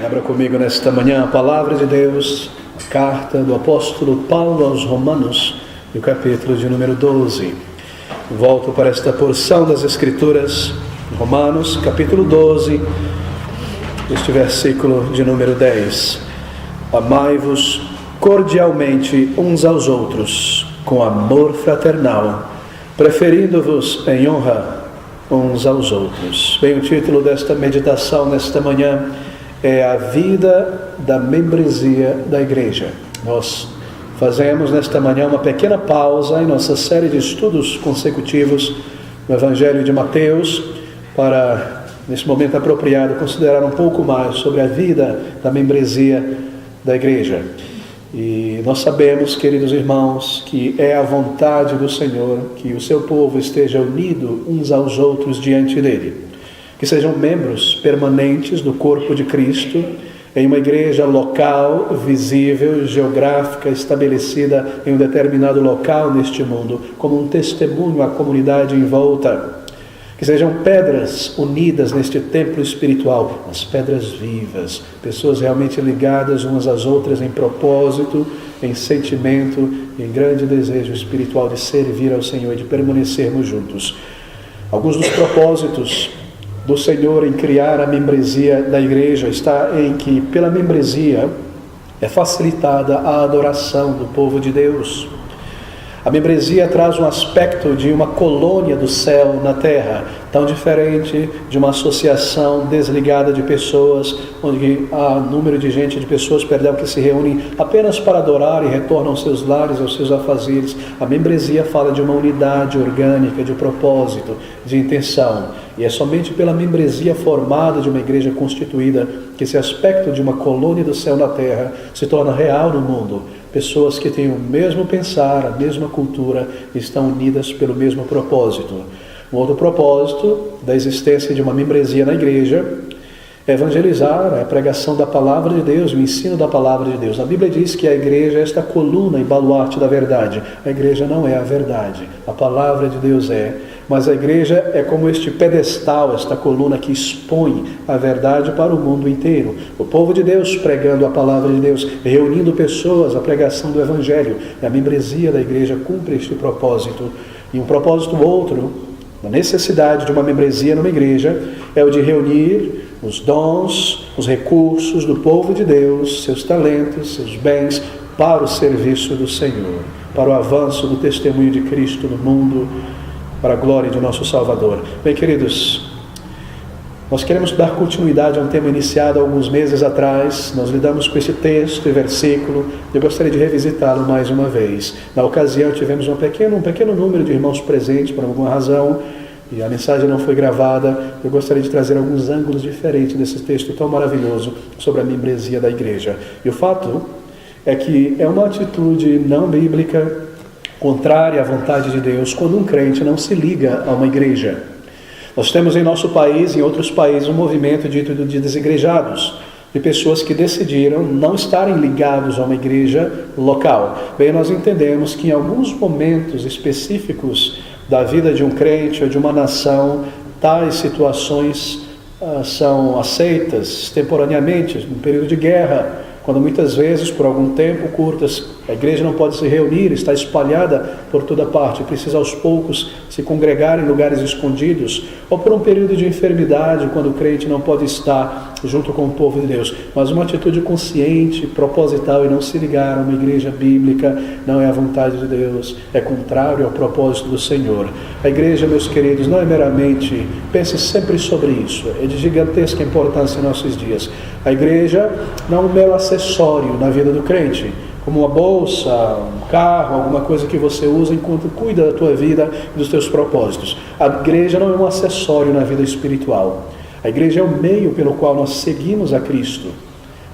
Abra comigo nesta manhã a palavra de Deus, a carta do apóstolo Paulo aos Romanos, no capítulo de número 12. Volto para esta porção das Escrituras, Romanos, capítulo 12, este versículo de número 10. Amai-vos cordialmente uns aos outros, com amor fraternal, preferindo-vos em honra uns aos outros. Bem, o título desta meditação nesta manhã é a vida da membresia da igreja. Nós fazemos nesta manhã uma pequena pausa em nossa série de estudos consecutivos no Evangelho de Mateus para, nesse momento apropriado, considerar um pouco mais sobre a vida da membresia da igreja. E nós sabemos, queridos irmãos, que é a vontade do Senhor que o seu povo esteja unido uns aos outros diante dele. Que sejam membros permanentes do corpo de Cristo, em uma igreja local, visível, geográfica, estabelecida em um determinado local neste mundo, como um testemunho à comunidade em volta. Que sejam pedras unidas neste templo espiritual, as pedras vivas, pessoas realmente ligadas umas às outras em propósito, em sentimento, em grande desejo espiritual de servir ao Senhor e de permanecermos juntos. Alguns dos propósitos do Senhor em criar a membresia da igreja está em que, pela membresia, é facilitada a adoração do povo de Deus. A membresia traz um aspecto de uma colônia do céu na terra, tão diferente de uma associação desligada de pessoas, onde há número de gente, de pessoas, que se reúnem apenas para adorar e retornam aos seus lares, aos seus afazeres. A membresia fala de uma unidade orgânica, de propósito, de intenção. E é somente pela membresia formada de uma igreja constituída que esse aspecto de uma colônia do céu na terra se torna real no mundo. Pessoas que têm o mesmo pensar, a mesma cultura, estão unidas pelo mesmo propósito. Um outro propósito da existência de uma membresia na igreja é evangelizar, a pregação da palavra de Deus, o ensino da palavra de Deus. A Bíblia diz que a igreja é esta coluna e baluarte da verdade. A igreja não é a verdade, a palavra de Deus é. Mas a igreja é como este pedestal, esta coluna que expõe a verdade para o mundo inteiro. O povo de Deus pregando a palavra de Deus, reunindo pessoas, a pregação do Evangelho. E a membresia da igreja cumpre este propósito. E um propósito outro, a necessidade de uma membresia numa igreja, é o de reunir os dons, os recursos do povo de Deus, seus talentos, seus bens, para o serviço do Senhor, para o avanço do testemunho de Cristo no mundo, para a glória de nosso Salvador. Bem, queridos, nós queremos dar continuidade a um tema iniciado há alguns meses atrás. Nós lidamos com esse texto e versículo. Eu gostaria de revisitá-lo mais uma vez. Na ocasião tivemos um pequeno número de irmãos presentes por alguma razão, e a mensagem não foi gravada. Eu gostaria de trazer alguns ângulos diferentes desse texto tão maravilhoso sobre a membresia da igreja. E o fato é que é uma atitude não bíblica, contrária à vontade de Deus, quando um crente não se liga a uma igreja. Nós temos em nosso país e em outros países um movimento dito de desigrejados, de pessoas que decidiram não estarem ligados a uma igreja local. Bem, nós entendemos que em alguns momentos específicos da vida de um crente ou de uma nação, tais situações são aceitas temporariamente, no período de guerra, quando muitas vezes, por algum tempo curto, a igreja não pode se reunir, está espalhada por toda parte, precisa aos poucos se congregar em lugares escondidos, ou por um período de enfermidade, quando o crente não pode estar junto com o povo de Deus. Mas uma atitude consciente, proposital, e não se ligar a uma igreja bíblica, não é a vontade de Deus, é contrário ao propósito do Senhor. A igreja, meus queridos, não é meramente, pense sempre sobre isso, é de gigantesca importância em nossos dias. A igreja não é um mero acessório na vida do crente, como uma bolsa, um carro, alguma coisa que você usa enquanto cuida da tua vida e dos teus propósitos. A igreja não é um acessório na vida espiritual. A igreja é o meio pelo qual nós seguimos a Cristo.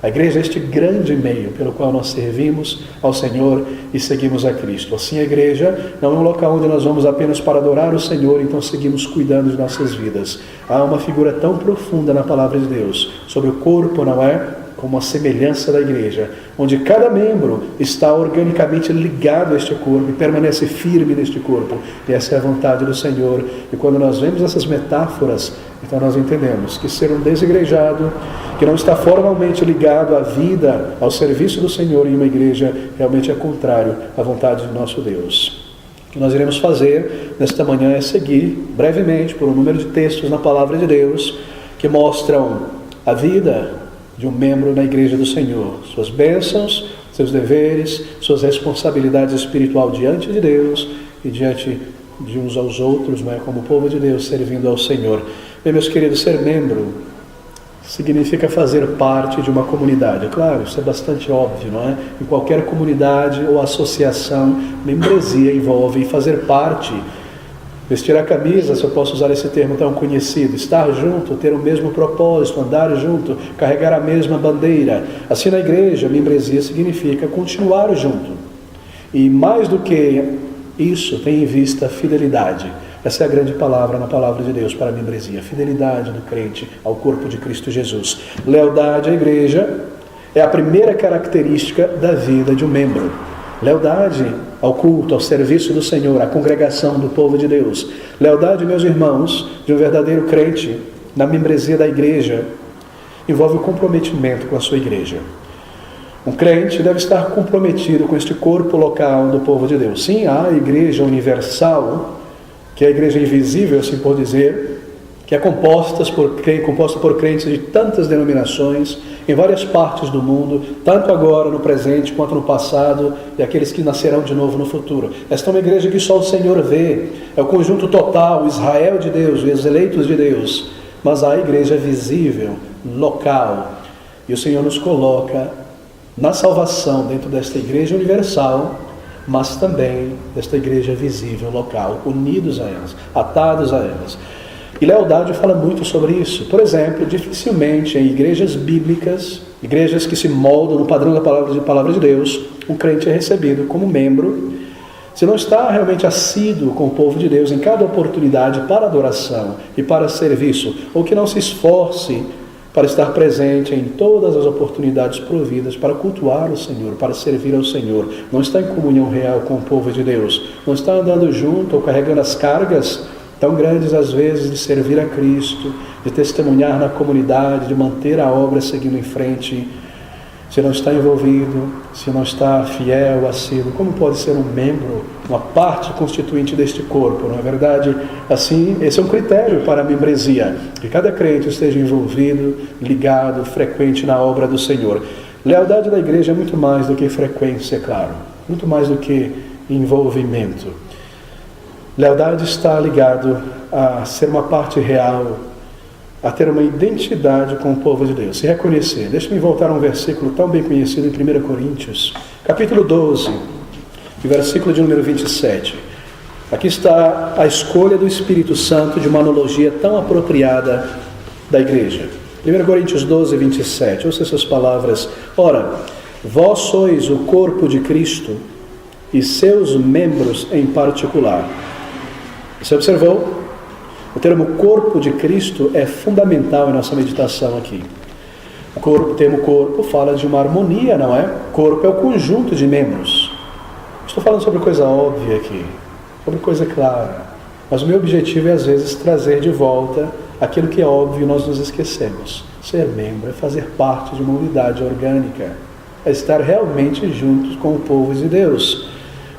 A igreja é este grande meio pelo qual nós servimos ao Senhor e seguimos a Cristo. Assim, a igreja não é um local onde nós vamos apenas para adorar o Senhor, então seguimos cuidando de nossas vidas. Há uma figura tão profunda na palavra de Deus sobre o corpo, não é? como a semelhança da igreja, onde cada membro está organicamente ligado a este corpo e permanece firme neste corpo. E essa é a vontade do Senhor. E quando nós vemos essas metáforas, então nós entendemos que ser um desigrejado, que não está formalmente ligado à vida, ao serviço do Senhor em uma igreja, realmente é contrário à vontade de nosso Deus. O que nós iremos fazer nesta manhã é seguir brevemente por um número de textos na Palavra de Deus que mostram a vida de um membro na igreja do Senhor, suas bênçãos, seus deveres, suas responsabilidades espiritual diante de Deus e diante de uns aos outros, não é? Como povo de Deus, servindo ao Senhor. Bem, meus queridos, ser membro significa fazer parte de uma comunidade. Claro, isso é bastante óbvio, não é? Em qualquer comunidade ou associação, membresia envolve fazer parte, vestir a camisa, se eu posso usar esse termo tão conhecido, estar junto, ter o mesmo propósito, andar junto, carregar a mesma bandeira. Assim, na igreja, membresia significa continuar junto. E mais do que isso, tem em vista a fidelidade. Essa é a grande palavra na palavra de Deus para a membresia. Fidelidade do crente ao corpo de Cristo Jesus. Lealdade à igreja é a primeira característica da vida de um membro. Lealdade ao culto, ao serviço do Senhor, à congregação do povo de Deus. Lealdade, meus irmãos, de um verdadeiro crente na membresia da igreja envolve o comprometimento com a sua igreja. Um crente deve estar comprometido com este corpo local do povo de Deus. Sim, há a igreja universal, que é a igreja invisível, assim por dizer, que é composta por crentes de tantas denominações, em várias partes do mundo, tanto agora, no presente, quanto no passado, e aqueles que nascerão de novo no futuro. Esta é uma igreja que só o Senhor vê, é o conjunto total, o Israel de Deus, os eleitos de Deus. Mas há a igreja visível, local, e o Senhor nos coloca na salvação dentro desta igreja universal, mas também desta igreja visível, local, unidos a elas, atados a elas. E lealdade fala muito sobre isso. Por exemplo, dificilmente em igrejas bíblicas, igrejas que se moldam no padrão da palavra de Deus, um crente é recebido como membro, se não está realmente assíduo com o povo de Deus em cada oportunidade para adoração e para serviço, ou que não se esforce para estar presente em todas as oportunidades providas para cultuar o Senhor, para servir ao Senhor. Não está em comunhão real com o povo de Deus. Não está andando junto ou carregando as cargas tão grandes às vezes de servir a Cristo, de testemunhar na comunidade, de manter a obra seguindo em frente. Se não está envolvido, se não está fiel, assíduo, como pode ser um membro, uma parte constituinte deste corpo? Não é verdade? Assim, esse é um critério para a membresia, que cada crente esteja envolvido, ligado, frequente na obra do Senhor. Lealdade da igreja é muito mais do que frequência, é claro, muito mais do que envolvimento. Lealdade está ligado a ser uma parte real, a ter uma identidade com o povo de Deus, se reconhecer. Deixa-me voltar a um versículo tão bem conhecido em 1 Coríntios, capítulo 12, versículo de número 27. Aqui está a escolha do Espírito Santo de uma analogia tão apropriada da igreja. 1 Coríntios 12, 27. Ouça essas palavras. Ora, vós sois o corpo de Cristo e seus membros em particular. Você observou? O termo corpo de Cristo é fundamental em nossa meditação aqui. O termo corpo fala de uma harmonia, não é? Corpo é o conjunto de membros. Estou falando sobre coisa óbvia aqui, sobre coisa clara. Mas o meu objetivo é, às vezes, trazer de volta aquilo que é óbvio e nós nos esquecemos. Ser membro é fazer parte de uma unidade orgânica, é estar realmente juntos com o povo de Deus.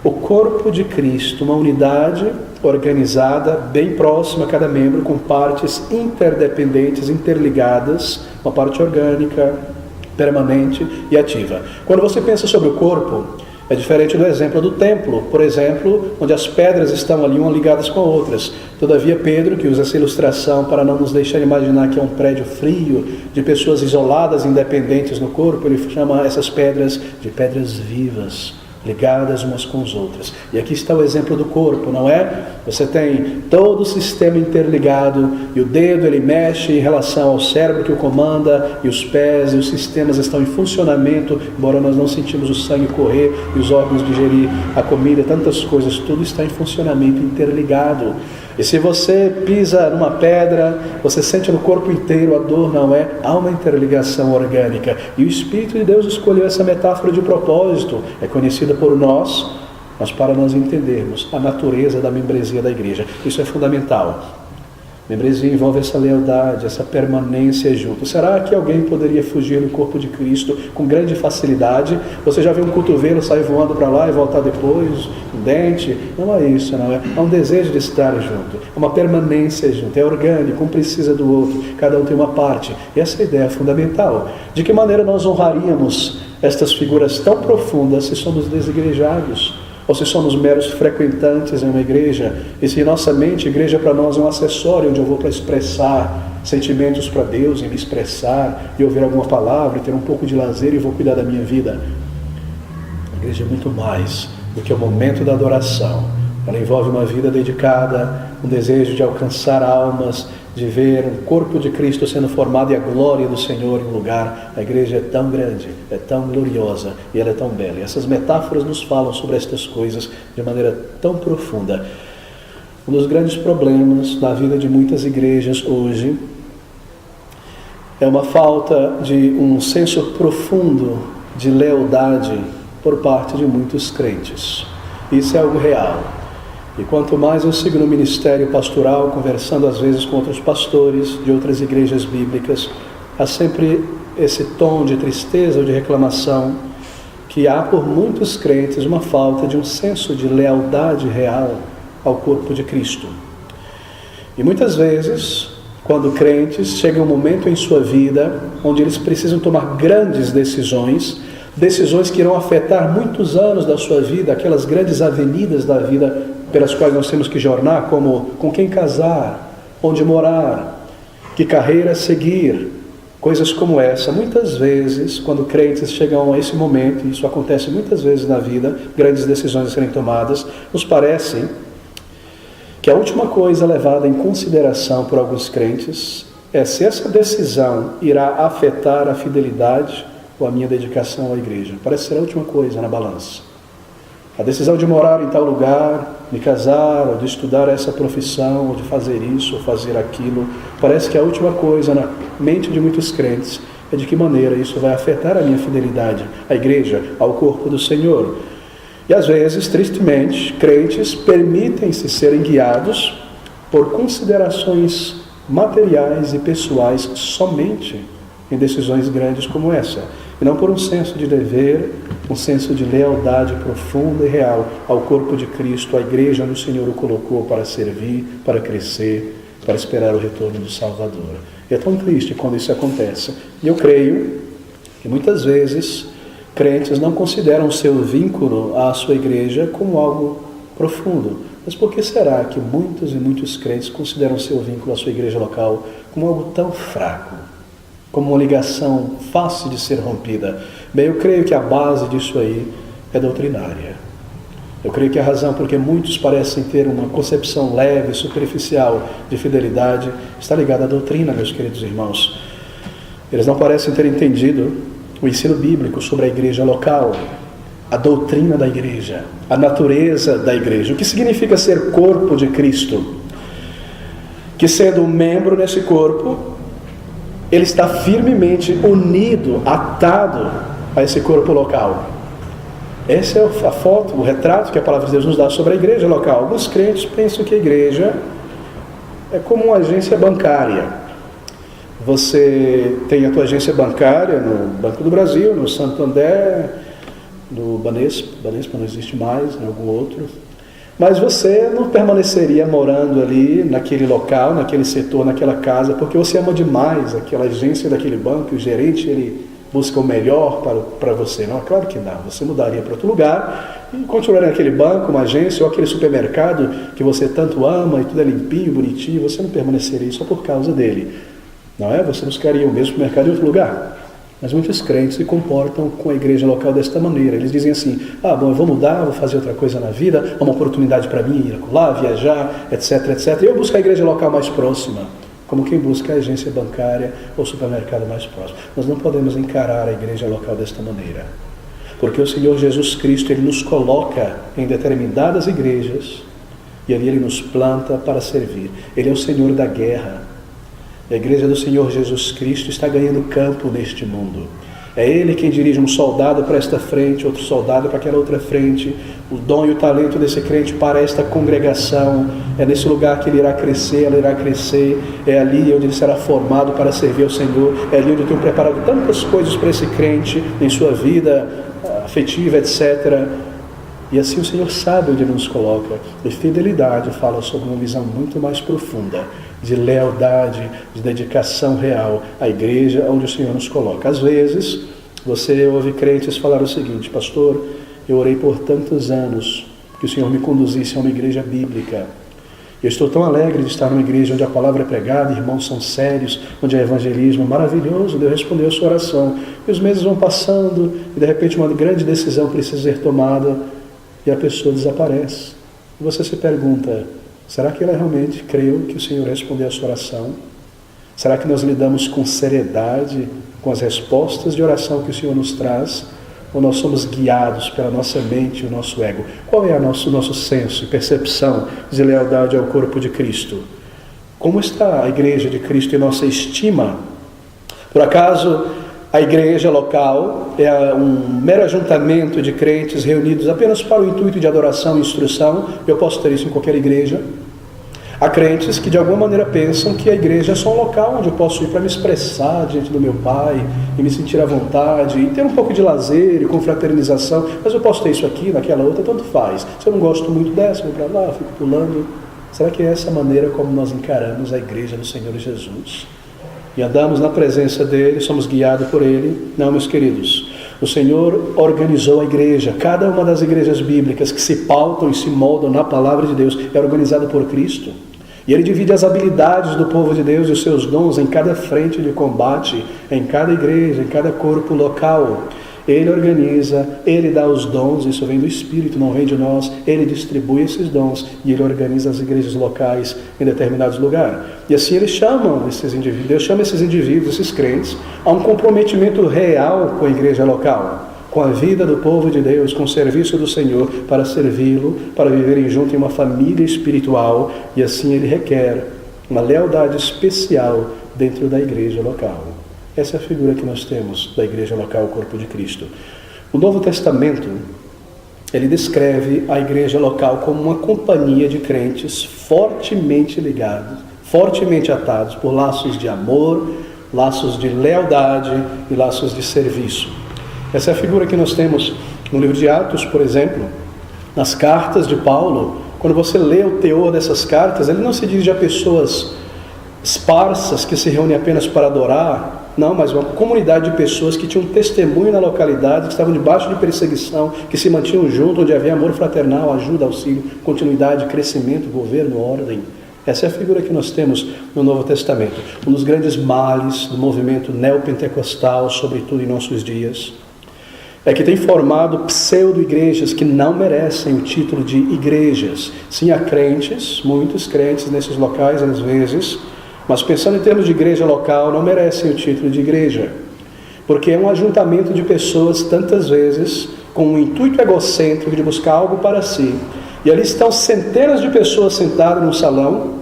O corpo de Cristo, uma unidade organizada, bem próxima a cada membro, com partes interdependentes, interligadas, uma parte orgânica, permanente e ativa. Quando você pensa sobre o corpo, é diferente do exemplo do templo, por exemplo, onde as pedras estão ali umas ligadas com outras. Todavia, Pedro, que usa essa ilustração para não nos deixar imaginar que é um prédio frio, de pessoas isoladas, independentes no corpo, ele chama essas pedras de pedras vivas, ligadas umas com as outras. E aqui está o exemplo do corpo, não é? Você tem todo o sistema interligado, e o dedo ele mexe em relação ao cérebro que o comanda, e os pés e os sistemas estão em funcionamento, embora nós não sentimos o sangue correr e os órgãos digerir a comida, tantas coisas, tudo está em funcionamento interligado. E se você pisa numa pedra, você sente no corpo inteiro a dor, não é? Há uma interligação orgânica. E o Espírito de Deus escolheu essa metáfora de propósito. É conhecida por nós, mas para nós entendermos a natureza da membresia da igreja. Isso é fundamental. Membresia envolve essa lealdade, essa permanência junto. Será que alguém poderia fugir do corpo de Cristo com grande facilidade? Você já viu um cotovelo sair voando para lá e voltar depois? Um dente? Não é isso, não é? Há um desejo de estar junto. É uma permanência junto. É orgânico, um precisa do outro. Cada um tem uma parte. E essa ideia é fundamental. De que maneira nós honraríamos estas figuras tão profundas se somos desigrejados? Ou se somos meros frequentantes em uma igreja, e se nossa mente, igreja para nós é um acessório onde eu vou para expressar sentimentos para Deus, e me expressar, e ouvir alguma palavra, e ter um pouco de lazer e vou cuidar da minha vida. A igreja é muito mais do que o momento da adoração. Ela envolve uma vida dedicada, um desejo de alcançar almas, de ver o corpo de Cristo sendo formado e a glória do Senhor em um lugar. A igreja é tão grande, é tão gloriosa e ela é tão bela. E essas metáforas nos falam sobre estas coisas de maneira tão profunda. Um dos grandes problemas na vida de muitas igrejas hoje é uma falta de um senso profundo de lealdade por parte de muitos crentes. Isso é algo real. E quanto mais eu sigo no ministério pastoral, conversando às vezes com outros pastores de outras igrejas bíblicas, há sempre esse tom de tristeza ou de reclamação que há por muitos crentes uma falta de um senso de lealdade real ao corpo de Cristo. E muitas vezes, quando crentes chegam um momento em sua vida onde eles precisam tomar grandes decisões que irão afetar muitos anos da sua vida, aquelas grandes avenidas da vida pelas quais nós temos que jornar, como com quem casar, onde morar, que carreira seguir, coisas como essa. Muitas vezes, quando crentes chegam a esse momento, e isso acontece muitas vezes na vida, grandes decisões a serem tomadas, nos parece que a última coisa levada em consideração por alguns crentes é se essa decisão irá afetar a fidelidade ou a minha dedicação à igreja. Parece ser a última coisa na balança. A decisão de morar em tal lugar, de casar, ou de estudar essa profissão, ou de fazer isso, ou fazer aquilo, parece que a última coisa na mente de muitos crentes é de que maneira isso vai afetar a minha fidelidade à igreja, ao corpo do Senhor. E às vezes, tristemente, crentes permitem-se serem guiados por considerações materiais e pessoais somente em decisões grandes como essa, e não por um senso de dever, um senso de lealdade profunda e real ao corpo de Cristo, à igreja onde o Senhor o colocou para servir, para crescer, para esperar o retorno do Salvador. E é tão triste quando isso acontece. E eu creio que muitas vezes crentes não consideram o seu vínculo à sua igreja como algo profundo. Mas por que será que muitos e muitos crentes consideram o seu vínculo à sua igreja local como algo tão fraco? Como uma ligação fácil de ser rompida? Bem, eu creio que a base disso aí é doutrinária. Eu creio que a razão porque muitos parecem ter uma concepção leve, superficial de fidelidade está ligada à doutrina, meus queridos irmãos. Eles não parecem ter entendido o ensino bíblico sobre a igreja local, a doutrina da igreja, a natureza da igreja, o que significa ser corpo de Cristo, que sendo um membro nesse corpo, ele está firmemente unido, atado a esse corpo local. Essa é a foto, o retrato que a palavra de Deus nos dá sobre a igreja local. Alguns crentes pensam que a igreja é como uma agência bancária. Você tem a tua agência bancária no Banco do Brasil, no Santander, no Banespa não existe mais, em algum outro. Mas você não permaneceria morando ali naquele local, naquele setor, naquela casa, porque você ama demais aquela agência daquele banco, o gerente ele busca o melhor para você. Não, claro que não. Você mudaria para outro lugar e continuaria naquele banco, uma agência ou aquele supermercado que você tanto ama e tudo é limpinho, bonitinho, você não permaneceria só por causa dele. Não é? Você buscaria o mesmo supermercado em outro lugar. Mas muitos crentes se comportam com a igreja local desta maneira. Eles dizem assim, bom, eu vou mudar, vou fazer outra coisa na vida, é uma oportunidade para mim ir lá, viajar, etc, etc. E eu busco a igreja local mais próxima, como quem busca a agência bancária ou supermercado mais próximo. Nós não podemos encarar a igreja local desta maneira. Porque o Senhor Jesus Cristo, Ele nos coloca em determinadas igrejas E ali Ele nos planta para servir. Ele é o Senhor da guerra. A igreja do Senhor Jesus Cristo está ganhando campo neste mundo. É Ele quem dirige um soldado para esta frente, outro soldado para aquela outra frente. O dom e o talento desse crente para esta congregação. É nesse lugar que ele irá crescer, ela irá crescer. É ali onde ele será formado para servir ao Senhor. É ali onde eu tenho preparado tantas coisas para esse crente em sua vida afetiva, etc. E assim o Senhor sabe onde Ele nos coloca. E fidelidade fala sobre uma visão muito mais profunda, de lealdade, de dedicação real à igreja onde o Senhor nos coloca. Às vezes, você ouve crentes falar o seguinte: pastor, eu orei por tantos anos que o Senhor me conduzisse a uma igreja bíblica. Eu estou tão alegre de estar numa igreja onde a palavra é pregada, irmãos são sérios, onde há evangelismo maravilhoso. Deus respondeu a sua oração. E os meses vão passando e de repente uma grande decisão precisa ser tomada e a pessoa desaparece. E você se pergunta: será que ela realmente creu que o Senhor respondeu a sua oração? Será que nós lidamos com seriedade com as respostas de oração que o Senhor nos traz? Ou nós somos guiados pela nossa mente e o nosso ego? Qual é o nosso senso e percepção de lealdade ao corpo de Cristo? Como está a igreja de Cristo em nossa estima? Por acaso a igreja local é um mero ajuntamento de crentes reunidos apenas para o intuito de adoração e instrução? Eu posso ter isso em qualquer igreja. Há crentes que de alguma maneira pensam que a igreja é só um local onde eu posso ir para me expressar diante do meu Pai e me sentir à vontade e ter um pouco de lazer e confraternização, mas eu posso ter isso aqui, naquela outra, tanto faz. Se eu não gosto muito dessa, vou para lá, fico pulando. Será que é essa a maneira como nós encaramos a igreja do Senhor Jesus? E andamos na presença dEle, somos guiados por Ele? Não, meus queridos. O Senhor organizou a igreja. Cada uma das igrejas bíblicas que se pautam e se moldam na palavra de Deus é organizada por Cristo. E Ele divide as habilidades do povo de Deus e os seus dons em cada frente de combate, em cada igreja, em cada corpo local. Ele organiza, Ele dá os dons, isso vem do Espírito, não vem de nós. Ele distribui esses dons e Ele organiza as igrejas locais em determinados lugares. E assim Ele chama esses indivíduos, Deus chama esses indivíduos, esses crentes, a um comprometimento real com a igreja local, com a vida do povo de Deus, com o serviço do Senhor, para servi-lo, para viverem junto em uma família espiritual. E assim Ele requer uma lealdade especial dentro da igreja local. Essa é a figura que nós temos da igreja local, o corpo de Cristo. O Novo Testamento, ele descreve a igreja local como uma companhia de crentes fortemente ligados, fortemente atados por laços de amor, laços de lealdade e laços de serviço. Essa é a figura que nós temos no livro de Atos, por exemplo, nas cartas de Paulo. Quando você lê o teor dessas cartas, ele não se dirige a pessoas esparsas que se reúnem apenas para adorar. Não, mas uma comunidade de pessoas que tinham testemunho na localidade, que estavam debaixo de perseguição, que se mantinham juntos, onde havia amor fraternal, ajuda, auxílio, continuidade, crescimento, governo, ordem. Essa é a figura que nós temos no Novo Testamento. Um dos grandes males do movimento neopentecostal, sobretudo em nossos dias, é que tem formado pseudo-igrejas que não merecem o título de igrejas. Sim, há crentes, muitos crentes nesses locais às vezes, mas pensando em termos de igreja local, não merecem o título de igreja, porque é um ajuntamento de pessoas, tantas vezes, com um intuito egocêntrico de buscar algo para si. E ali estão centenas de pessoas sentadas num salão,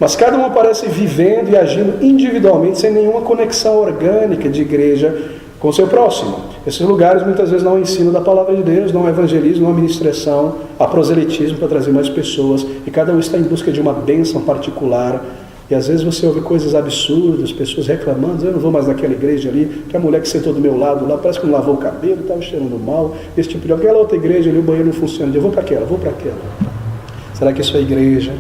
mas cada uma parece vivendo e agindo individualmente, sem nenhuma conexão orgânica de igreja com o seu próximo. Esses lugares muitas vezes não há ensino da palavra de Deus, não há evangelismo, não há ministração, há proselitismo para trazer mais pessoas, e cada um está em busca de uma bênção particular. E às vezes você ouve coisas absurdas, pessoas reclamando: eu não vou mais naquela igreja ali, que a mulher que sentou do meu lado lá parece que não lavou o cabelo, estava cheirando mal, esse tipo de coisa. Aquela outra igreja ali, o banheiro não funciona, eu vou para aquela, vou para aquela. Será que isso é igreja?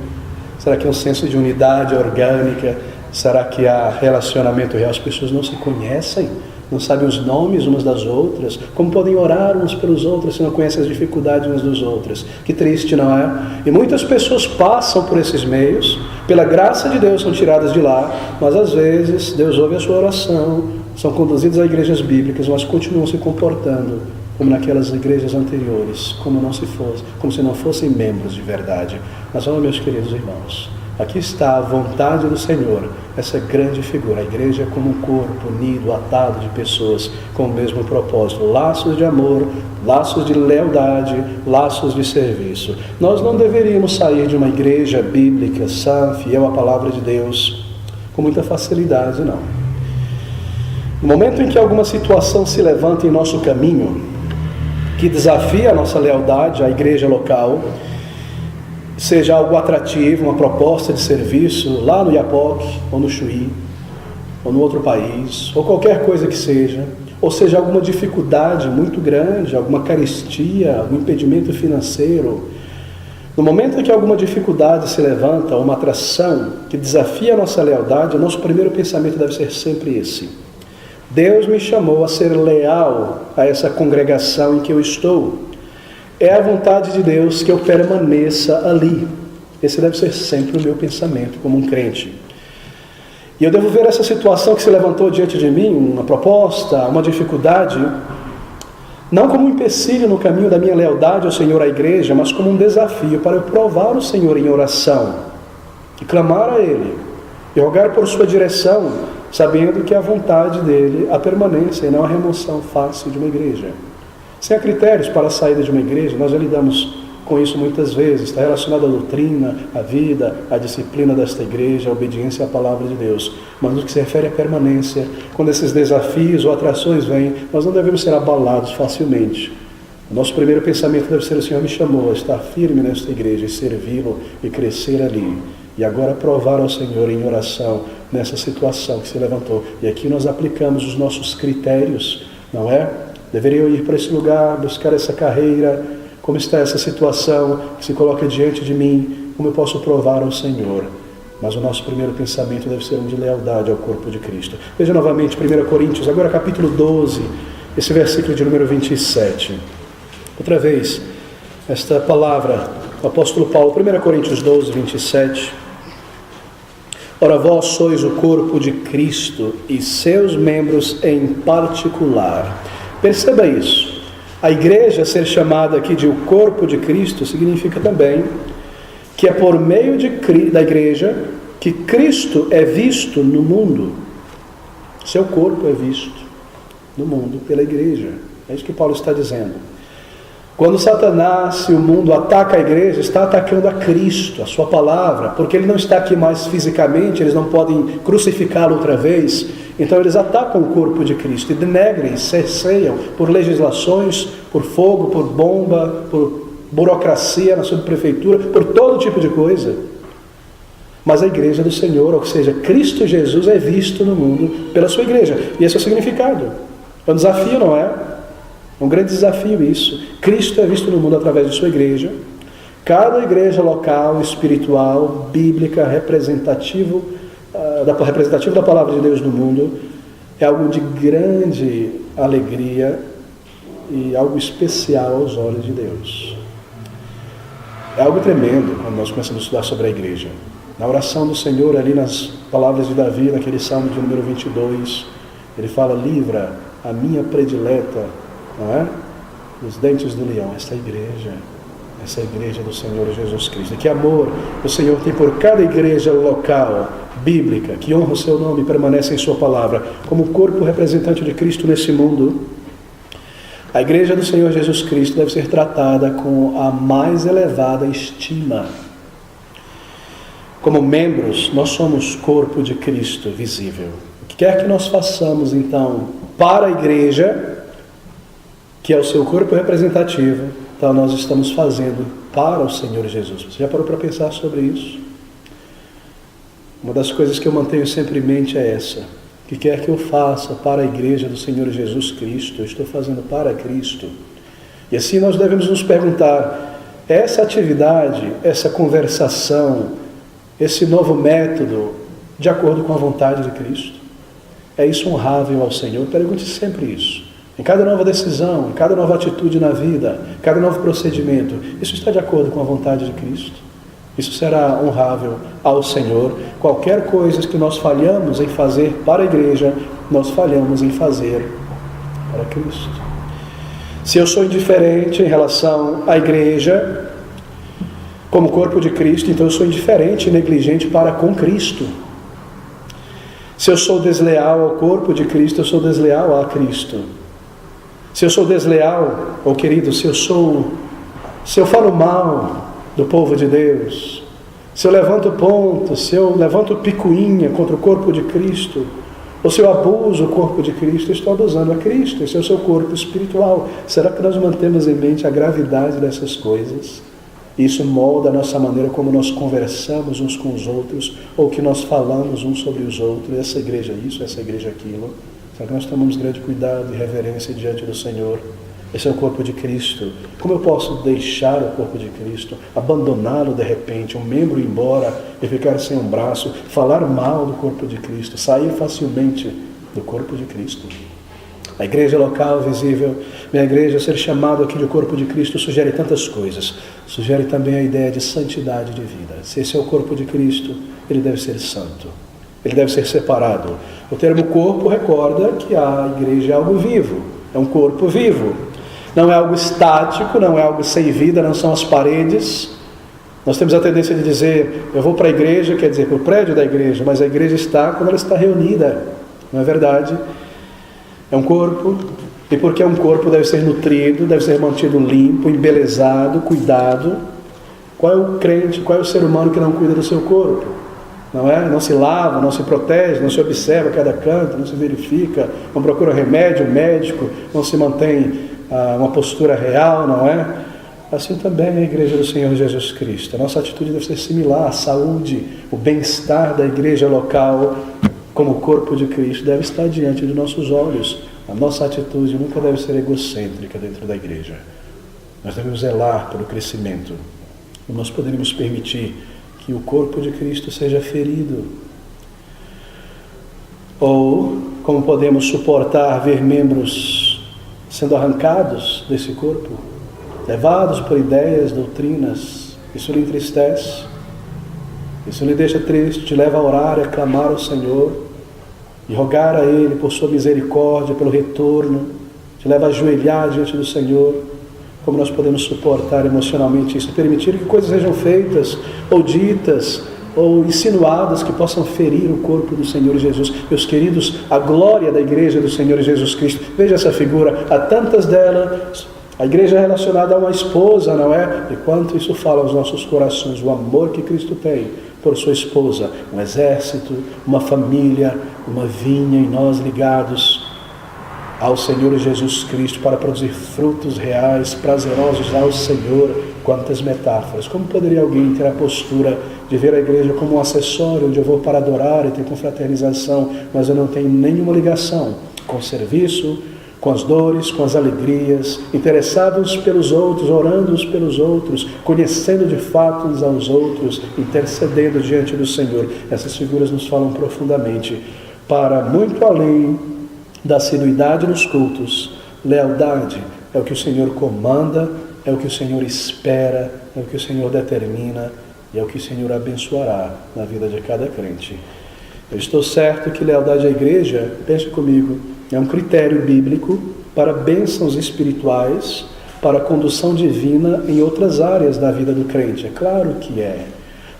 Será que é um senso de unidade orgânica? Será que há relacionamento real? As pessoas não se conhecem, não sabem os nomes umas das outras. Como podem orar uns pelos outros se não conhecem as dificuldades umas dos outros? Que triste, não é? E muitas pessoas passam por esses meios, pela graça de Deus são tiradas de lá, mas às vezes Deus ouve a sua oração, são conduzidos a igrejas bíblicas, mas continuam se comportando como naquelas igrejas anteriores, como se não fossem membros de verdade. Mas olha, meus queridos irmãos, Aqui está a vontade do Senhor, essa grande figura. A igreja é como um corpo unido, atado de pessoas com o mesmo propósito. Laços de amor, laços de lealdade, laços de serviço. Nós não deveríamos sair de uma igreja bíblica, sã, fiel à palavra de Deus, com muita facilidade, não. No momento em que alguma situação se levanta em nosso caminho, que desafia a nossa lealdade à igreja local, seja algo atrativo, uma proposta de serviço lá no Iapoque, ou no Chuí, ou no outro país, ou qualquer coisa que seja, ou seja alguma dificuldade muito grande, alguma carestia, algum impedimento financeiro, no momento em que alguma dificuldade se levanta, uma atração que desafia a nossa lealdade, o nosso primeiro pensamento deve ser sempre esse: Deus me chamou a ser leal a essa congregação em que eu estou. É a vontade de Deus que eu permaneça ali. Esse deve ser sempre o meu pensamento como um crente. E eu devo ver essa situação que se levantou diante de mim, uma proposta, uma dificuldade, não como um empecilho no caminho da minha lealdade ao Senhor, à igreja, mas como um desafio para eu provar o Senhor em oração, e clamar a Ele, e rogar por sua direção, sabendo que a vontade dEle a permanência e não a remoção fácil de uma igreja. Se há critérios para a saída de uma igreja, nós já lidamos com isso muitas vezes, está relacionado à doutrina, à vida, à disciplina desta igreja, à obediência à palavra de Deus. Mas no que se refere à permanência, quando esses desafios ou atrações vêm, nós não devemos ser abalados facilmente. O nosso primeiro pensamento deve ser: o Senhor me chamou a estar firme nesta igreja e servi-lo e crescer ali. E agora provar ao Senhor em oração nessa situação que se levantou. E aqui nós aplicamos os nossos critérios, não é? Deveria eu ir para esse lugar, buscar essa carreira? Como está essa situação que se coloca diante de mim? Como eu posso provar ao Senhor? Mas o nosso primeiro pensamento deve ser um de lealdade ao corpo de Cristo. Veja novamente 1 Coríntios, agora capítulo 12, esse versículo de número 27. Outra vez, esta palavra, o apóstolo Paulo, 1 Coríntios 12, 27. Ora, vós sois o corpo de Cristo e seus membros em particular. Perceba isso. A igreja ser chamada aqui de o corpo de Cristo significa também que é por meio da igreja que Cristo é visto no mundo. Seu corpo é visto no mundo pela igreja. É isso que Paulo está dizendo. Quando Satanás e o mundo ataca a igreja, está atacando a Cristo, a sua palavra, porque ele não está aqui mais fisicamente, eles não podem crucificá-lo outra vez. Então eles atacam o corpo de Cristo e denegram e cerceiam por legislações, por fogo, por bomba, por burocracia na subprefeitura, por todo tipo de coisa. Mas a igreja do Senhor, ou seja, Cristo Jesus é visto no mundo pela sua igreja. E esse é o significado. É um desafio, não é? É um grande desafio isso. Cristo é visto no mundo através de sua igreja. Cada igreja local, espiritual, bíblica, representativo da palavra de Deus no mundo, é algo de grande alegria e algo especial aos olhos de Deus. É algo tremendo quando nós começamos a estudar sobre a igreja. Na oração do Senhor, ali nas palavras de Davi, naquele salmo de número 22, ele fala: livra a minha predileta, não é? Dos dentes do leão. Essa igreja do Senhor Jesus Cristo. E que amor o Senhor tem por cada igreja local, bíblica, que honra o seu nome e permanece em sua palavra, como corpo representante de Cristo nesse mundo. A igreja do Senhor Jesus Cristo deve ser tratada com a mais elevada estima. Como membros, nós somos corpo de Cristo visível. O que quer que nós façamos, então, para a igreja, que é o seu corpo representativo, então nós estamos fazendo para o Senhor Jesus. Você já parou para pensar sobre isso? Uma das coisas que eu mantenho sempre em mente é essa: o que quer que eu faça para a igreja do Senhor Jesus Cristo, eu estou fazendo para Cristo. E assim nós devemos nos perguntar: essa atividade, essa conversação, esse novo método, de acordo com a vontade de Cristo? É isso honrável ao Senhor? Pergunte sempre isso. Em cada nova decisão, em cada nova atitude na vida, cada novo procedimento, isso está de acordo com a vontade de Cristo? Isso será honrável ao Senhor? Qualquer coisa que nós falhamos em fazer para a igreja, nós falhamos em fazer para Cristo. Se eu sou indiferente em relação à igreja, como corpo de Cristo, então eu sou indiferente e negligente para com Cristo. Se eu sou desleal ao corpo de Cristo, eu sou desleal a Cristo. Se eu sou desleal, querido, se eu falo mal do povo de Deus, se eu levanto ponto, se eu levanto picuinha contra o corpo de Cristo, ou se eu abuso o corpo de Cristo, eu estou abusando a Cristo. Esse é o seu corpo espiritual. Será que nós mantemos em mente a gravidade dessas coisas? Isso molda a nossa maneira como nós conversamos uns com os outros, ou que nós falamos uns sobre os outros, essa igreja isso, essa igreja aquilo. Será que nós tomamos grande cuidado e reverência diante do Senhor? Esse é o corpo de Cristo. Como eu posso deixar o corpo de Cristo, abandoná-lo de repente, um membro ir embora e ficar sem um braço, falar mal do corpo de Cristo, sair facilmente do corpo de Cristo? A igreja local, visível, minha igreja, ser chamado aqui de corpo de Cristo, sugere tantas coisas. Sugere também a ideia de santidade de vida. Se esse é o corpo de Cristo, ele deve ser santo. Ele deve ser separado. O termo corpo recorda que a igreja é algo vivo. É um corpo vivo. Não é algo estático, não é algo sem vida, não são as paredes. Nós temos a tendência de dizer, eu vou para a igreja, quer dizer, para o prédio da igreja, mas a igreja está quando ela está reunida. Não é verdade? É um corpo, e porque é um corpo deve ser nutrido, deve ser mantido limpo, embelezado, cuidado. Qual é o crente, qual é o ser humano que não cuida do seu corpo? Não é? Não se lava, não se protege, não se observa a cada canto, não se verifica, não procura remédio médico, não se mantém uma postura real, não é? Assim também é a igreja do Senhor Jesus Cristo. A nossa atitude deve ser similar. A saúde, o bem-estar da igreja local, como corpo de Cristo, deve estar diante de nossos olhos. A nossa atitude nunca deve ser egocêntrica dentro da igreja. Nós devemos zelar pelo crescimento. Não nós poderíamos permitir que o corpo de Cristo seja ferido. Ou como podemos suportar ver membros sendo arrancados desse corpo, levados por ideias, doutrinas? Isso lhe entristece, isso lhe deixa triste, te leva a orar e a clamar ao Senhor e rogar a Ele por sua misericórdia, pelo retorno, te leva a ajoelhar diante do Senhor. Como nós podemos suportar emocionalmente isso, permitir que coisas sejam feitas ou ditas ou insinuadas que possam ferir o corpo do Senhor Jesus? Meus queridos, a glória da igreja do Senhor Jesus Cristo, veja essa figura, há tantas delas. A igreja é relacionada a uma esposa, não é? E quanto isso fala aos nossos corações, o amor que Cristo tem por sua esposa, um exército, uma família, uma vinha, e nós ligados ao Senhor Jesus Cristo para produzir frutos reais, prazerosos ao Senhor. Quantas metáforas! Como poderia alguém ter a postura de ver a igreja como um acessório, onde eu vou para adorar e ter confraternização, mas eu não tenho nenhuma ligação com o serviço, com as dores, com as alegrias, interessados pelos outros, orando uns pelos outros, conhecendo de fato uns aos outros, intercedendo diante do Senhor? Essas figuras nos falam profundamente para muito além da assiduidade nos cultos. Lealdade é o que o Senhor comanda, é o que o Senhor espera, é o que o Senhor determina e é o que o Senhor abençoará na vida de cada crente. Eu estou certo que lealdade à igreja, pense comigo, é um critério bíblico para bênçãos espirituais, para a condução divina em outras áreas da vida do crente. É claro que é.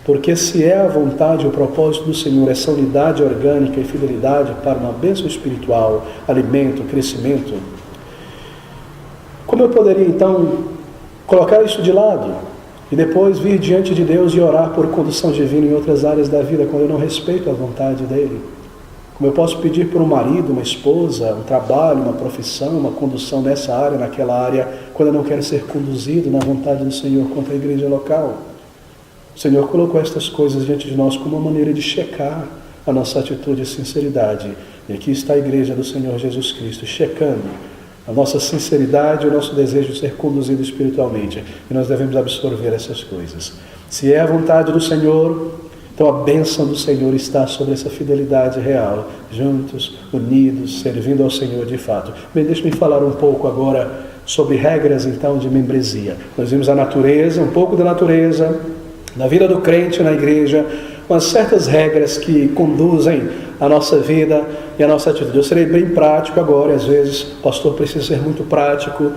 Porque se é a vontade e o propósito do Senhor, essa unidade orgânica e fidelidade para uma bênção espiritual, alimento, crescimento, como eu poderia então colocar isso de lado e depois vir diante de Deus e orar por condução divina em outras áreas da vida, quando eu não respeito a vontade dEle? Como eu posso pedir por um marido, uma esposa, um trabalho, uma profissão, uma condução nessa área, naquela área, quando eu não quero ser conduzido na vontade do Senhor contra a igreja local? O Senhor colocou estas coisas diante de nós como uma maneira de checar a nossa atitude e sinceridade. E aqui está a igreja do Senhor Jesus Cristo, checando a nossa sinceridade, o nosso desejo de ser conduzido espiritualmente. E nós devemos absorver essas coisas. Se é a vontade do Senhor, então a bênção do Senhor está sobre essa fidelidade real, juntos, unidos, servindo ao Senhor de fato. Bem, deixe-me falar um pouco agora sobre regras então de membresia. Nós vimos a natureza, um pouco da natureza, na vida do crente na igreja, umas certas regras que conduzem a nossa vida e a nossa atitude. Eu serei bem prático agora, e às vezes o pastor precisa ser muito prático,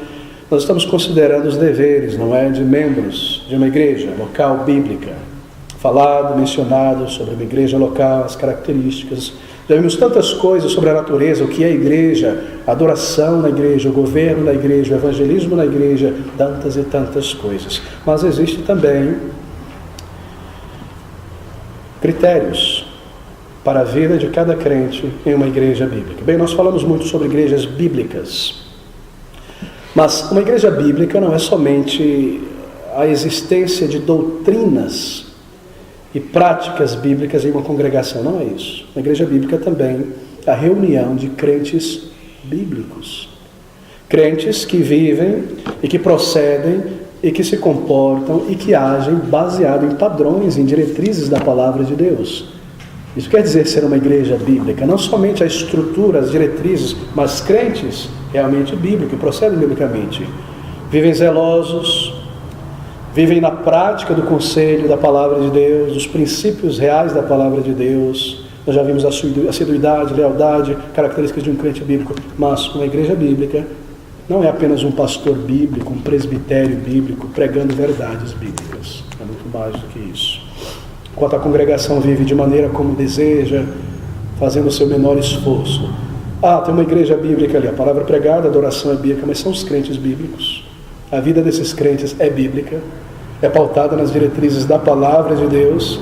Nós estamos considerando os deveres, não é, de membros de uma igreja local bíblica. Falado, mencionado sobre uma igreja local, as características. Já vimos tantas coisas sobre a natureza, o que é a igreja, a adoração na igreja, o governo na igreja, o evangelismo na igreja, tantas e tantas coisas. Mas existe também critérios para a vida de cada crente em uma igreja bíblica. Bem, nós falamos muito sobre igrejas bíblicas, mas uma igreja bíblica não é somente a existência de doutrinas e práticas bíblicas em uma congregação, não é isso. Uma igreja bíblica também é a reunião de crentes bíblicos. Crentes que vivem e que procedem e que se comportam e que agem baseado em padrões, em diretrizes da palavra de Deus. Isso quer dizer ser uma igreja bíblica, não somente a estrutura, as diretrizes, mas crentes realmente bíblicos, que procedem biblicamente. Vivem zelosos, vivem na prática do conselho da palavra de Deus, dos princípios reais da palavra de Deus. Nós já vimos a assiduidade, lealdade, características de um crente bíblico, mas uma igreja bíblica não é apenas um pastor bíblico, um presbitério bíblico pregando verdades bíblicas. É muito mais do que isso. Enquanto a congregação vive de maneira como deseja, fazendo o seu menor esforço. Tem uma igreja bíblica ali, a palavra pregada, a adoração é bíblica, mas são os crentes bíblicos. A vida desses crentes é bíblica, é pautada nas diretrizes da palavra de Deus,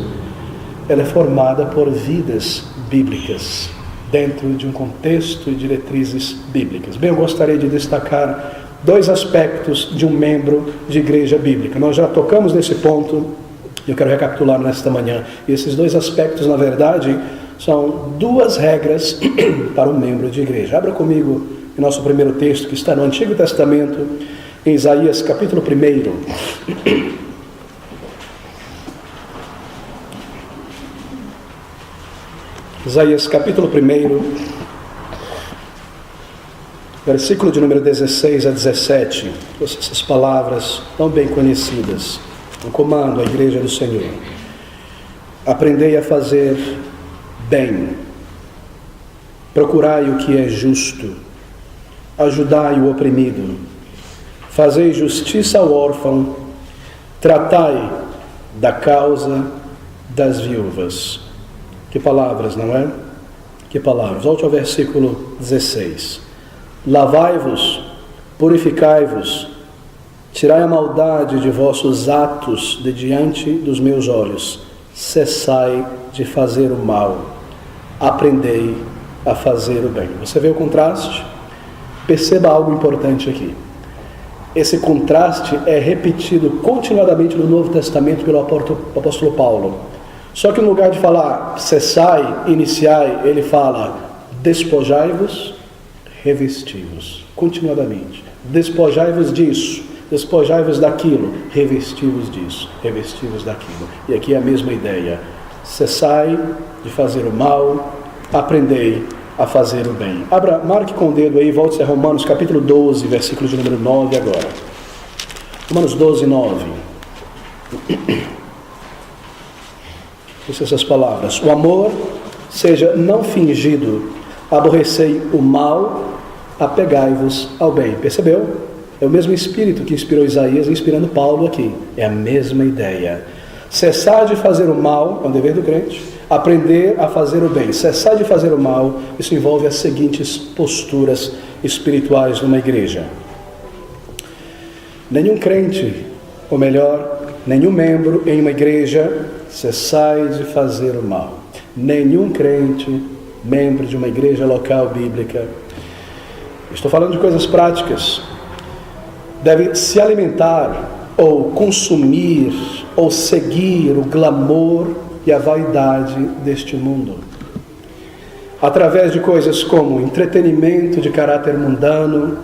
ela é formada por vidas bíblicas, dentro de um contexto e diretrizes bíblicas. Bem, eu gostaria de destacar 2 aspectos de um membro de igreja bíblica. Nós já tocamos nesse ponto, eu quero recapitular nesta manhã. E esses 2 aspectos, na verdade, são 2 regras para um membro de igreja. Abra comigo em nosso primeiro texto, que está no Antigo Testamento, em Isaías capítulo 1. Isaías capítulo 1, versículo de número 16 a 17. Essas palavras tão bem conhecidas. Um comando à igreja do Senhor. Aprendei a fazer bem. Procurai o que é justo. Ajudai o oprimido. Fazei justiça ao órfão. Tratai da causa das viúvas. Que palavras, não é? Que palavras. Volte ao versículo 16. Lavai-vos, purificai-vos, tirai a maldade de vossos atos de diante dos meus olhos. Cessai de fazer o mal. Aprendei a fazer o bem. Você vê o contraste? Perceba algo importante aqui. Esse contraste é repetido continuadamente no Novo Testamento pelo apóstolo Paulo. Só que no lugar de falar cessai, iniciai, ele fala despojai-vos, revesti-vos, continuadamente. Despojai-vos disso, despojai-vos daquilo, revesti-vos disso, revesti-vos daquilo. E aqui é a mesma ideia. Cessai de fazer o mal, aprendei a fazer o bem. Marque com o dedo aí, volte a Romanos capítulo 12, versículo de número 9 agora. Romanos 12, 9. Essas palavras. O amor seja não fingido, aborrecei o mal, apegai-vos ao bem. Percebeu? É o mesmo Espírito que inspirou Isaías, inspirando Paulo aqui. É a mesma ideia. Cessar de fazer o mal, é um dever do crente. Aprender a fazer o bem. Cessar de fazer o mal, isso envolve as seguintes posturas espirituais numa igreja. Nenhum crente, ou melhor, nenhum membro em uma igreja, cessai de fazer o mal. Nenhum crente, membro de uma igreja local bíblica, estou falando de coisas práticas, deve se alimentar ou consumir ou seguir o glamour e a vaidade deste mundo. Através de coisas como entretenimento de caráter mundano,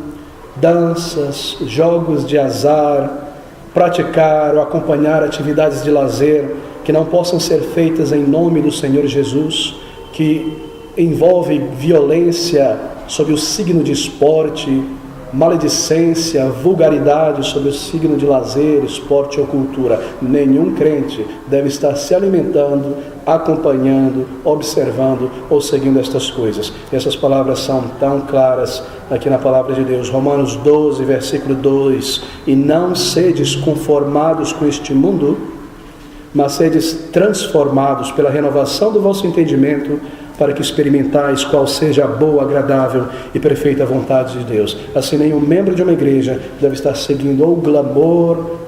danças, jogos de azar, praticar ou acompanhar atividades de lazer que não possam ser feitas em nome do Senhor Jesus, que envolve violência sob o signo de esporte, maledicência, vulgaridade sob o signo de lazer, esporte ou cultura. Nenhum crente deve estar se alimentando acompanhando, observando ou seguindo estas coisas. E essas palavras são tão claras aqui na palavra de Deus. Romanos 12, versículo 2. E não sedes conformados com este mundo, mas sedes transformados pela renovação do vosso entendimento, para que experimentais qual seja a boa, agradável e perfeita vontade de Deus. Assim, nenhum membro de uma igreja deve estar seguindo o glamour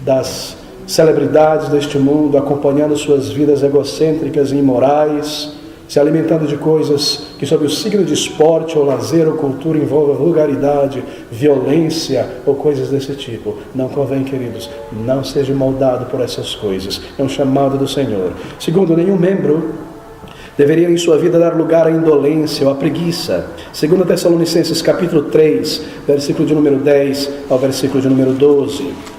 das celebridades deste mundo, acompanhando suas vidas egocêntricas e imorais, se alimentando de coisas que, sob o signo de esporte ou lazer ou cultura, envolvem vulgaridade, violência ou coisas desse tipo. Não convém, queridos, não seja moldado por essas coisas. É um chamado do Senhor. Segundo, nenhum membro deveria em sua vida dar lugar à indolência ou à preguiça. 2 Tessalonicenses capítulo 3, versículo de número 10 ao versículo de número 12.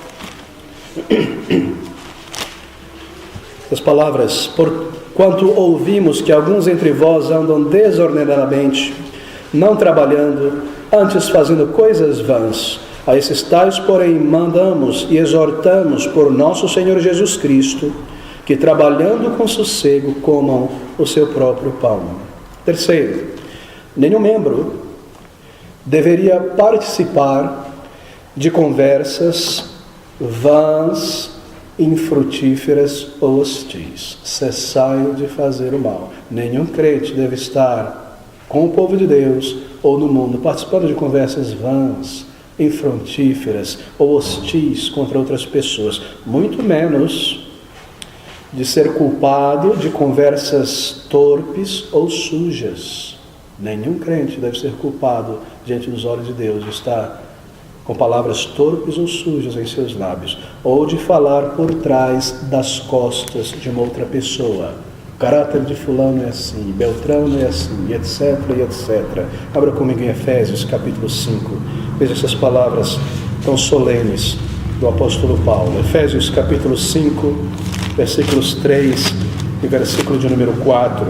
As palavras: porquanto ouvimos que alguns entre vós andam desordenadamente, não trabalhando, antes fazendo coisas vãs. A esses tais, porém, mandamos e exortamos por nosso Senhor Jesus Cristo, que trabalhando com sossego comam o seu próprio pão. Terceiro, nenhum membro deveria participar de conversas vãs, infrutíferas ou hostis. Cessai de fazer o mal. Nenhum crente deve estar com o povo de Deus ou no mundo participando de conversas vãs, infrutíferas ou hostis contra outras pessoas, muito menos de ser culpado de conversas torpes ou sujas. Nenhum crente deve ser culpado diante dos olhos de Deus de estar com palavras torpes ou sujas em seus lábios, ou de falar por trás das costas de uma outra pessoa. O caráter de fulano é assim, Beltrano é assim, etc, e etc. Abra comigo em Efésios capítulo 5. Veja essas palavras tão solenes do apóstolo Paulo. Efésios capítulo 5, versículos 3 e versículo de número 4.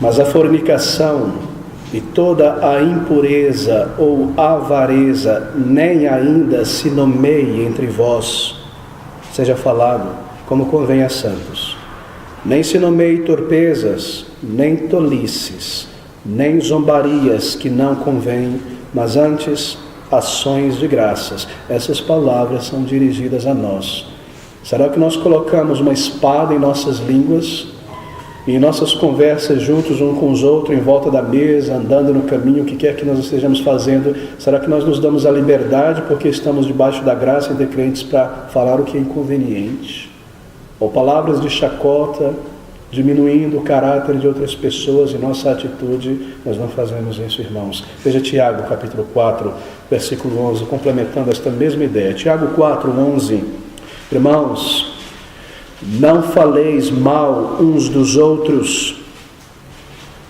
Mas a fornicação e toda a impureza ou avareza nem ainda se nomeie entre vós, seja falado como convém a santos. Nem se nomeie torpezas, nem tolices, nem zombarias que não convém, mas antes ações de graças. Essas palavras são dirigidas a nós. Será que nós colocamos uma espada em nossas línguas e em nossas conversas juntos um com os outros, em volta da mesa, andando no caminho, o que quer que nós estejamos fazendo? Será que nós nos damos a liberdade porque estamos debaixo da graça entre crentes para falar o que é inconveniente? Ou palavras de chacota, diminuindo o caráter de outras pessoas e nossa atitude? Nós não fazemos isso, irmãos. Veja Tiago, capítulo 4, versículo 11, complementando esta mesma ideia. Tiago 4, 11. Irmãos, não faleis mal uns dos outros.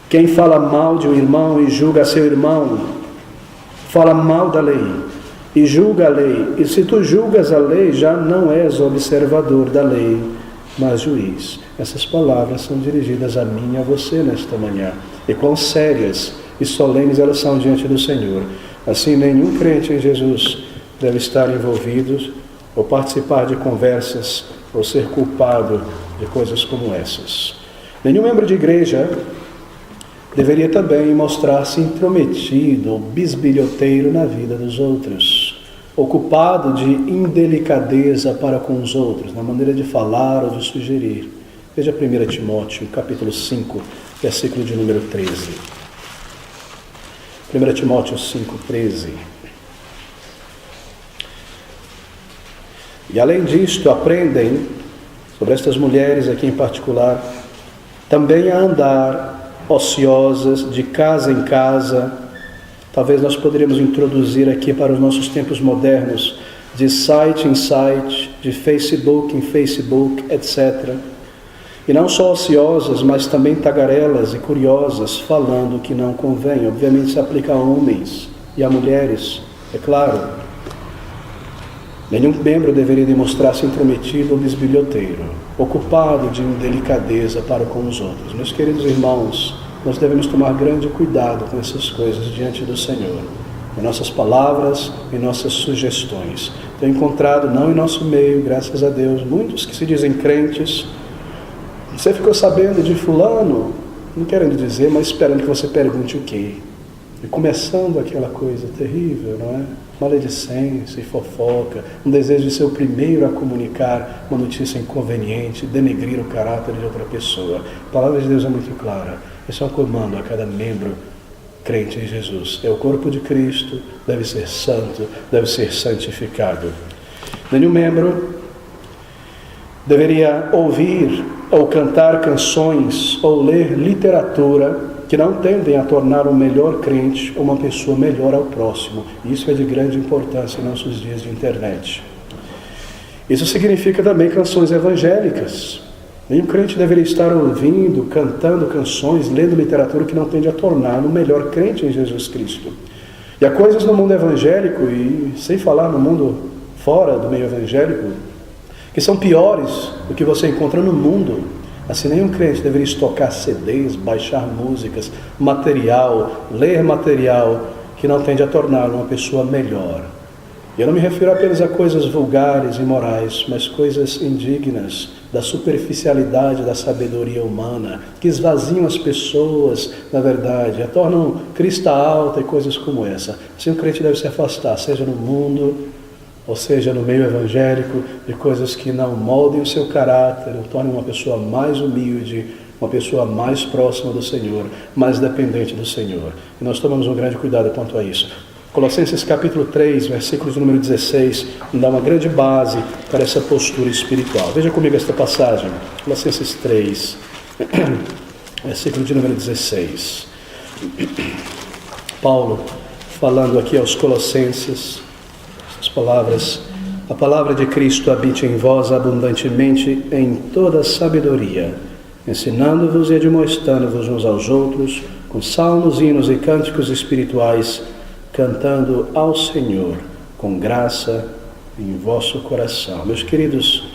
Quem fala mal de um irmão e julga seu irmão, fala mal da lei e julga a lei. E se tu julgas a lei, já não és observador da lei, mas juiz. Essas palavras são dirigidas a mim e a você nesta manhã. E quão sérias e solenes elas são diante do Senhor. Assim, nenhum crente em Jesus deve estar envolvido ou participar de conversas ou ser culpado de coisas como essas. Nenhum membro de igreja deveria também mostrar-se intrometido ou bisbilhoteiro na vida dos outros, ocupado de indelicadeza para com os outros, na maneira de falar ou de sugerir. Veja 1 Timóteo, capítulo 5, versículo de número 13. 1 Timóteo 5, 13. E além disto, aprendem, sobre estas mulheres aqui em particular, também a andar ociosas, de casa em casa. Talvez nós poderíamos introduzir aqui para os nossos tempos modernos, de site em site, de Facebook em Facebook, etc. E não só ociosas, mas também tagarelas e curiosas, falando o que não convém. Obviamente se aplica a homens e a mulheres, é claro. Nenhum membro deveria demonstrar-se intrometido ou bisbilhoteiro, ocupado de indelicadeza para com os outros. Meus queridos irmãos, nós devemos tomar grande cuidado com essas coisas diante do Senhor. em nossas palavras, em nossas sugestões. Tenho encontrado, não em nosso meio, graças a Deus, muitos que se dizem crentes. Você ficou sabendo de fulano? Não querendo dizer, mas esperando que você pergunte o quê? E começando aquela coisa terrível, não é? Maledicência e fofoca, um desejo de ser o primeiro a comunicar uma notícia inconveniente, denegrir o caráter de outra pessoa. A palavra de Deus é muito clara. Esse é um comando a cada membro crente em Jesus. É o corpo de Cristo, deve ser santo, deve ser santificado. Nenhum membro deveria ouvir ou cantar canções ou ler literatura que não tendem a tornar um melhor crente ou uma pessoa melhor ao próximo. Isso é de grande importância em nossos dias de internet. Isso significa também canções evangélicas. Nenhum crente deveria estar ouvindo, cantando canções, lendo literatura que não tende a tornar um melhor crente em Jesus Cristo. E há coisas no mundo evangélico, e sem falar no mundo fora do meio evangélico, que são piores do que você encontra no mundo. Assim, nenhum crente deveria estocar CDs, baixar músicas, material, ler material que não tende a torná-lo uma pessoa melhor. E eu não me refiro apenas a coisas vulgares e imorais, mas coisas indignas da superficialidade da sabedoria humana, que esvaziam as pessoas, na verdade, a tornam crista alta e coisas como essa. Assim, o crente deve se afastar, seja no mundo, ou seja, no meio evangélico, de coisas que não moldem o seu caráter, o tornem uma pessoa mais humilde, uma pessoa mais próxima do Senhor, mais dependente do Senhor. E nós tomamos um grande cuidado quanto a isso. Colossenses capítulo 3, versículos número 16, dá uma grande base para essa postura espiritual. Veja comigo esta passagem, Colossenses 3, versículo de número 16. Paulo, falando aqui aos Colossenses, palavras: a palavra de Cristo habite em vós abundantemente em toda sabedoria, ensinando-vos e admoestando-vos uns aos outros, com salmos, hinos e cânticos espirituais, cantando ao Senhor com graça em vosso coração. Meus queridos,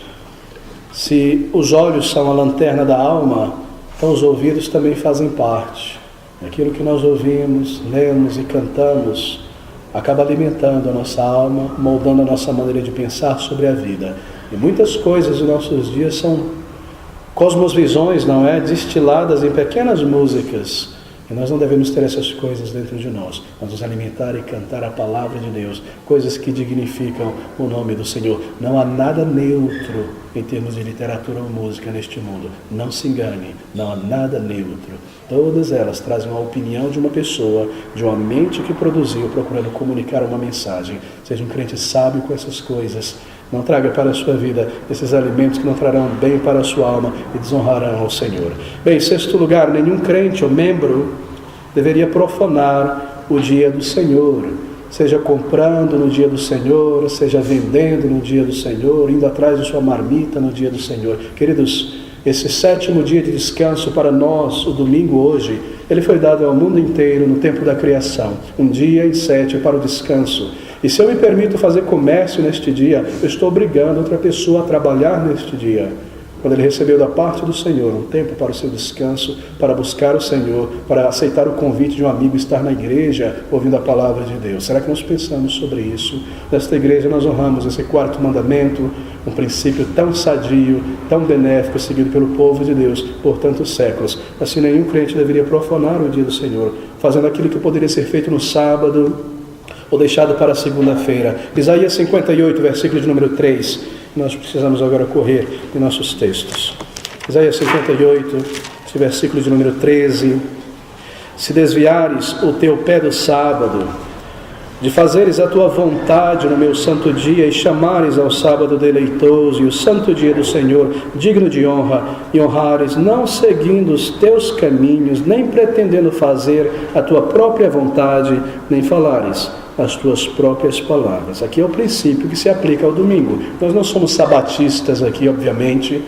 se os olhos são a lanterna da alma, então os ouvidos também fazem parte. Aquilo que nós ouvimos, lemos e cantamos acaba alimentando a nossa alma, moldando a nossa maneira de pensar sobre a vida. E muitas coisas dos nossos dias são cosmovisões, não é? Destiladas em pequenas músicas. E nós não devemos ter essas coisas dentro de nós. Nós nos alimentar e cantar a palavra de Deus, coisas que dignificam o nome do Senhor. Não há nada neutro em termos de literatura ou música neste mundo. Não se engane, não há nada neutro. Todas elas trazem uma opinião de uma pessoa, de uma mente que produziu, procurando comunicar uma mensagem. Seja um crente sábio com essas coisas. Não traga para a sua vida esses alimentos que não trarão bem para a sua alma e desonrarão ao Senhor. Bem, em sexto lugar, nenhum crente ou membro deveria profanar o dia do Senhor. Seja comprando no dia do Senhor, seja vendendo no dia do Senhor, indo atrás de sua marmita no dia do Senhor. Queridos, esse sétimo dia de descanso para nós, o domingo hoje, ele foi dado ao mundo inteiro no tempo da criação. Um dia em 7 para o descanso. E se eu me permito fazer comércio neste dia, eu estou obrigando outra pessoa a trabalhar neste dia. Quando ele recebeu da parte do Senhor um tempo para o seu descanso, para buscar o Senhor, para aceitar o convite de um amigo estar na igreja, ouvindo a palavra de Deus. Será que nós pensamos sobre isso? Nesta igreja nós honramos esse quarto mandamento, um princípio tão sadio, tão benéfico, seguido pelo povo de Deus por tantos séculos. Assim, nenhum crente deveria profanar o dia do Senhor, fazendo aquilo que poderia ser feito no sábado, ou deixado para a segunda-feira. Isaías 58, versículo de número 3. Nós precisamos agora correr em nossos textos. Isaías 58, versículo de número 13. Se desviares o teu pé do sábado, de fazeres a tua vontade no meu santo dia, e chamares ao sábado deleitoso e o santo dia do Senhor digno de honra, e honrares, não seguindo os teus caminhos, nem pretendendo fazer a tua própria vontade, nem falares as tuas próprias palavras. Aqui é o princípio que se aplica ao domingo. Nós não somos sabatistas aqui, obviamente.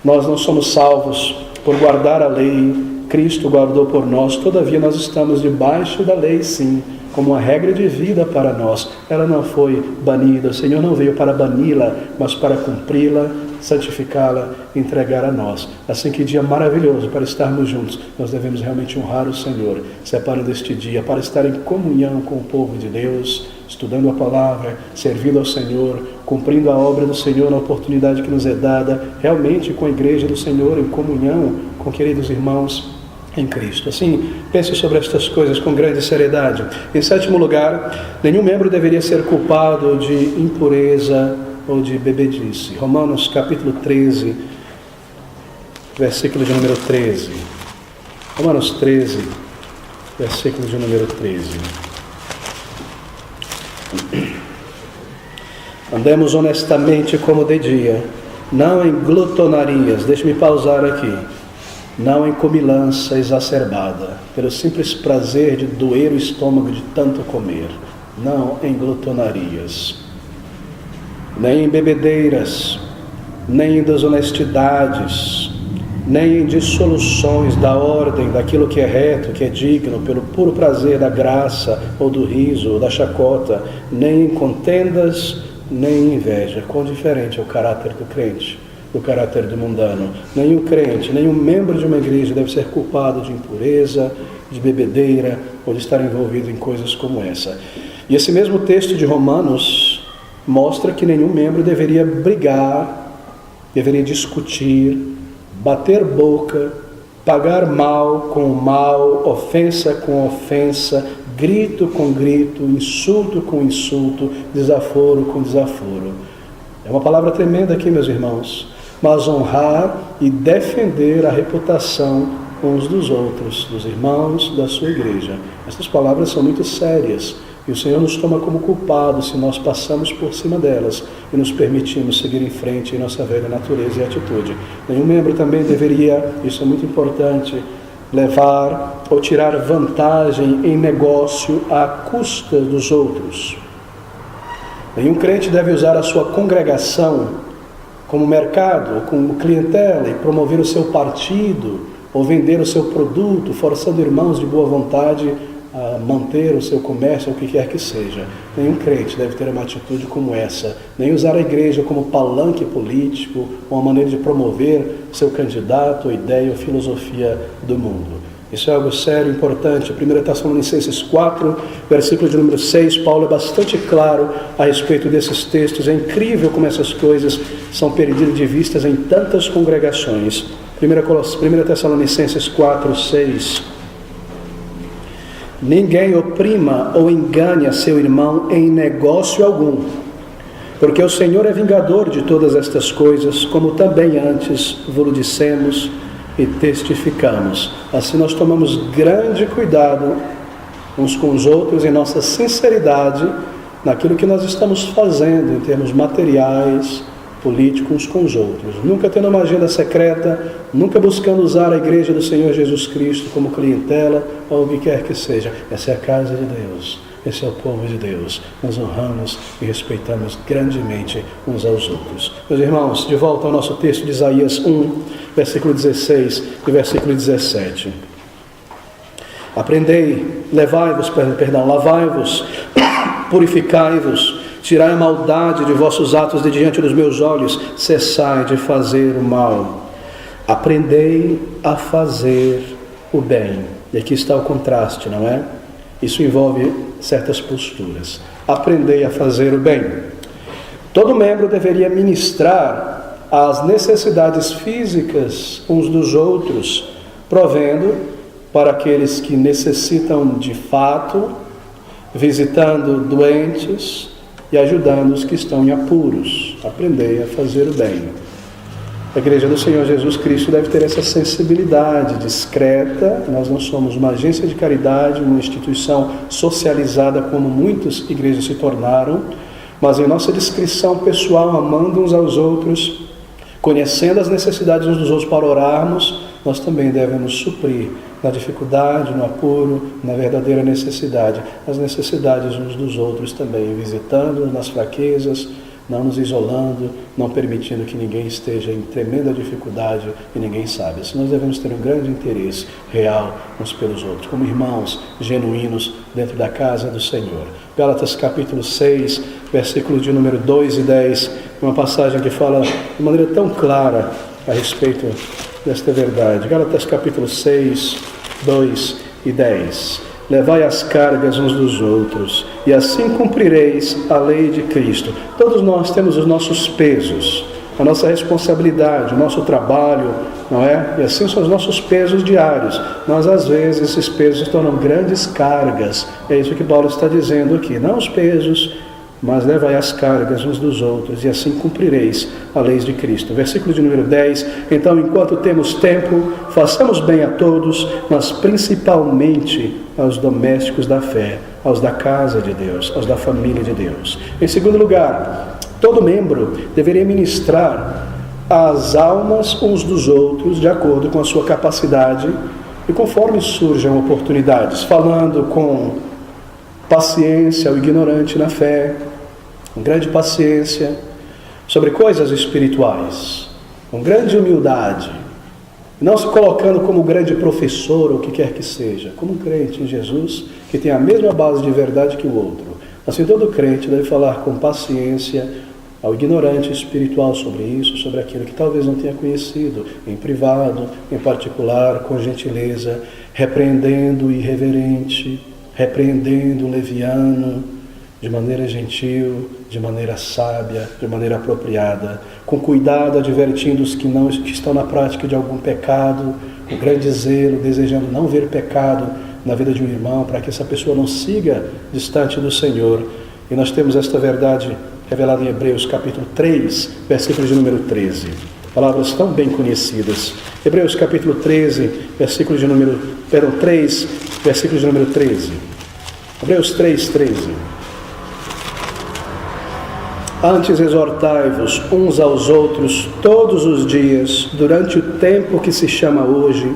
Nós não somos salvos por guardar a lei. Cristo guardou por nós. Todavia, nós estamos debaixo da lei, sim, como uma regra de vida para nós. Ela não foi banida. O Senhor não veio para bani-la, mas para cumpri-la santificá-la e entregar a nós. Assim, que dia maravilhoso para estarmos juntos. Nós devemos realmente honrar o Senhor, separando este dia para estar em comunhão com o povo de Deus, estudando a palavra, servindo ao Senhor, cumprindo a obra do Senhor na oportunidade que nos é dada, realmente com a igreja do Senhor, em comunhão com queridos irmãos em Cristo. Assim, pense sobre estas coisas com grande seriedade. Em sétimo lugar, nenhum membro deveria ser culpado de impureza ou de bebedice. Romanos capítulo 13, versículo de número 13. Romanos 13, versículo de número 13. Andemos honestamente como de dia, não em glutonarias. Deixe-me pausar aqui. Não em comilança exacerbada, pelo simples prazer de doer o estômago de tanto comer. Não em glutonarias, nem em bebedeiras, nem em desonestidades, nem em dissoluções da ordem, daquilo que é reto, que é digno, pelo puro prazer da graça, ou do riso, ou da chacota, nem em contendas, nem em inveja. Quão diferente é o caráter do crente do caráter do mundano. Nenhum crente, nenhum membro de uma igreja deve ser culpado de impureza, de bebedeira, ou de estar envolvido em coisas como essa. E esse mesmo texto de Romanos mostra que nenhum membro deveria brigar, deveria discutir, bater boca, pagar mal com mal, ofensa com ofensa, grito com grito, insulto com insulto, desaforo com desaforo. É uma palavra tremenda aqui, meus irmãos. Mas honrar e defender a reputação uns dos outros, dos irmãos da sua igreja. Essas palavras são muito sérias e o Senhor nos toma como culpados se nós passamos por cima delas e nos permitimos seguir em frente em nossa velha natureza e atitude. Nenhum membro também deveria, isso é muito importante, levar ou tirar vantagem em negócio à custa dos outros. Nenhum crente deve usar a sua congregação como mercado, como clientela, e promover o seu partido, ou vender o seu produto, forçando irmãos de boa vontade a manter o seu comércio, ou o que quer que seja. Nenhum crente deve ter uma atitude como essa, nem usar a igreja como palanque político, ou uma maneira de promover seu candidato, ou ideia, ou filosofia do mundo. Isso é algo sério, importante. 1 Tessalonicenses 4, versículo de número 6, Paulo é bastante claro a respeito desses textos. É incrível como essas coisas são perdidas de vistas em tantas congregações. 1 Tessalonicenses 4, 6. Ninguém oprima ou engane a seu irmão em negócio algum, porque o Senhor é vingador de todas estas coisas, como também antes vos dissemos e testificamos. Assim nós tomamos grande cuidado uns com os outros em nossa sinceridade naquilo que nós estamos fazendo em termos materiais, políticos uns com os outros. Nunca tendo uma agenda secreta, nunca buscando usar a igreja do Senhor Jesus Cristo como clientela ou o que quer que seja. Essa é a casa de Deus. Esse é o povo de Deus. Nós honramos e respeitamos grandemente uns aos outros. Meus irmãos, de volta ao nosso texto de Isaías 1, versículo 16 e versículo 17. Aprendei, lavai-vos, purificai-vos, tirai a maldade de vossos atos de diante dos meus olhos, cessai de fazer o mal. Aprendei a fazer o bem. E aqui está o contraste, não é? Isso envolve certas posturas. Aprendei a fazer o bem. Todo membro deveria ministrar as necessidades físicas uns dos outros, provendo para aqueles que necessitam de fato, visitando doentes e ajudando os que estão em apuros. Aprendei a fazer o bem. A igreja do Senhor Jesus Cristo deve ter essa sensibilidade discreta. Nós não somos uma agência de caridade, uma instituição socializada como muitas igrejas se tornaram, mas em nossa discrição pessoal, amando uns aos outros, conhecendo as necessidades uns dos outros para orarmos, nós também devemos suprir na dificuldade, no apuro, na verdadeira necessidade, as necessidades uns dos outros também, visitando-nos nas fraquezas, não nos isolando, não permitindo que ninguém esteja em tremenda dificuldade e ninguém sabe. Assim, nós devemos ter um grande interesse real uns pelos outros, como irmãos genuínos dentro da casa do Senhor. Gálatas capítulo 6, versículos de número 2 e 10, uma passagem que fala de maneira tão clara a respeito desta verdade. Gálatas capítulo 6, 2 e 10. Levai as cargas uns dos outros, e assim cumprireis a lei de Cristo. Todos nós temos os nossos pesos, a nossa responsabilidade, o nosso trabalho, não é? E assim são os nossos pesos diários. Mas às vezes esses pesos se tornam grandes cargas. É isso que Paulo está dizendo aqui. Não os pesos, mas levai as cargas uns dos outros, e assim cumprireis a lei de Cristo. Versículo de número 10. Então, enquanto temos tempo, façamos bem a todos, mas principalmente aos domésticos da fé, aos da casa de Deus, aos da família de Deus. Em segundo lugar, todo membro deveria ministrar as almas uns dos outros, de acordo com a sua capacidade e conforme surjam oportunidades, falando com paciência ao ignorante na fé, com grande paciência, sobre coisas espirituais, com grande humildade, não se colocando como grande professor ou o que quer que seja, como um crente em Jesus que tem a mesma base de verdade que o outro. Assim, todo crente deve falar com paciência ao ignorante espiritual sobre isso, sobre aquilo que talvez não tenha conhecido, em privado, em particular, com gentileza, repreendendo o irreverente, repreendendo o leviano, de maneira gentil, de maneira sábia, de maneira apropriada, com cuidado, advertindo os que estão na prática de algum pecado, com grande zelo, desejando não ver pecado na vida de um irmão, para que essa pessoa não siga distante do Senhor. E nós temos esta verdade revelada em Hebreus capítulo 3, versículo de número 13. Palavras tão bem conhecidas. Hebreus capítulo 3, versículo de número 13. Hebreus 3, 13. Antes exortai-vos uns aos outros todos os dias, durante o tempo que se chama hoje,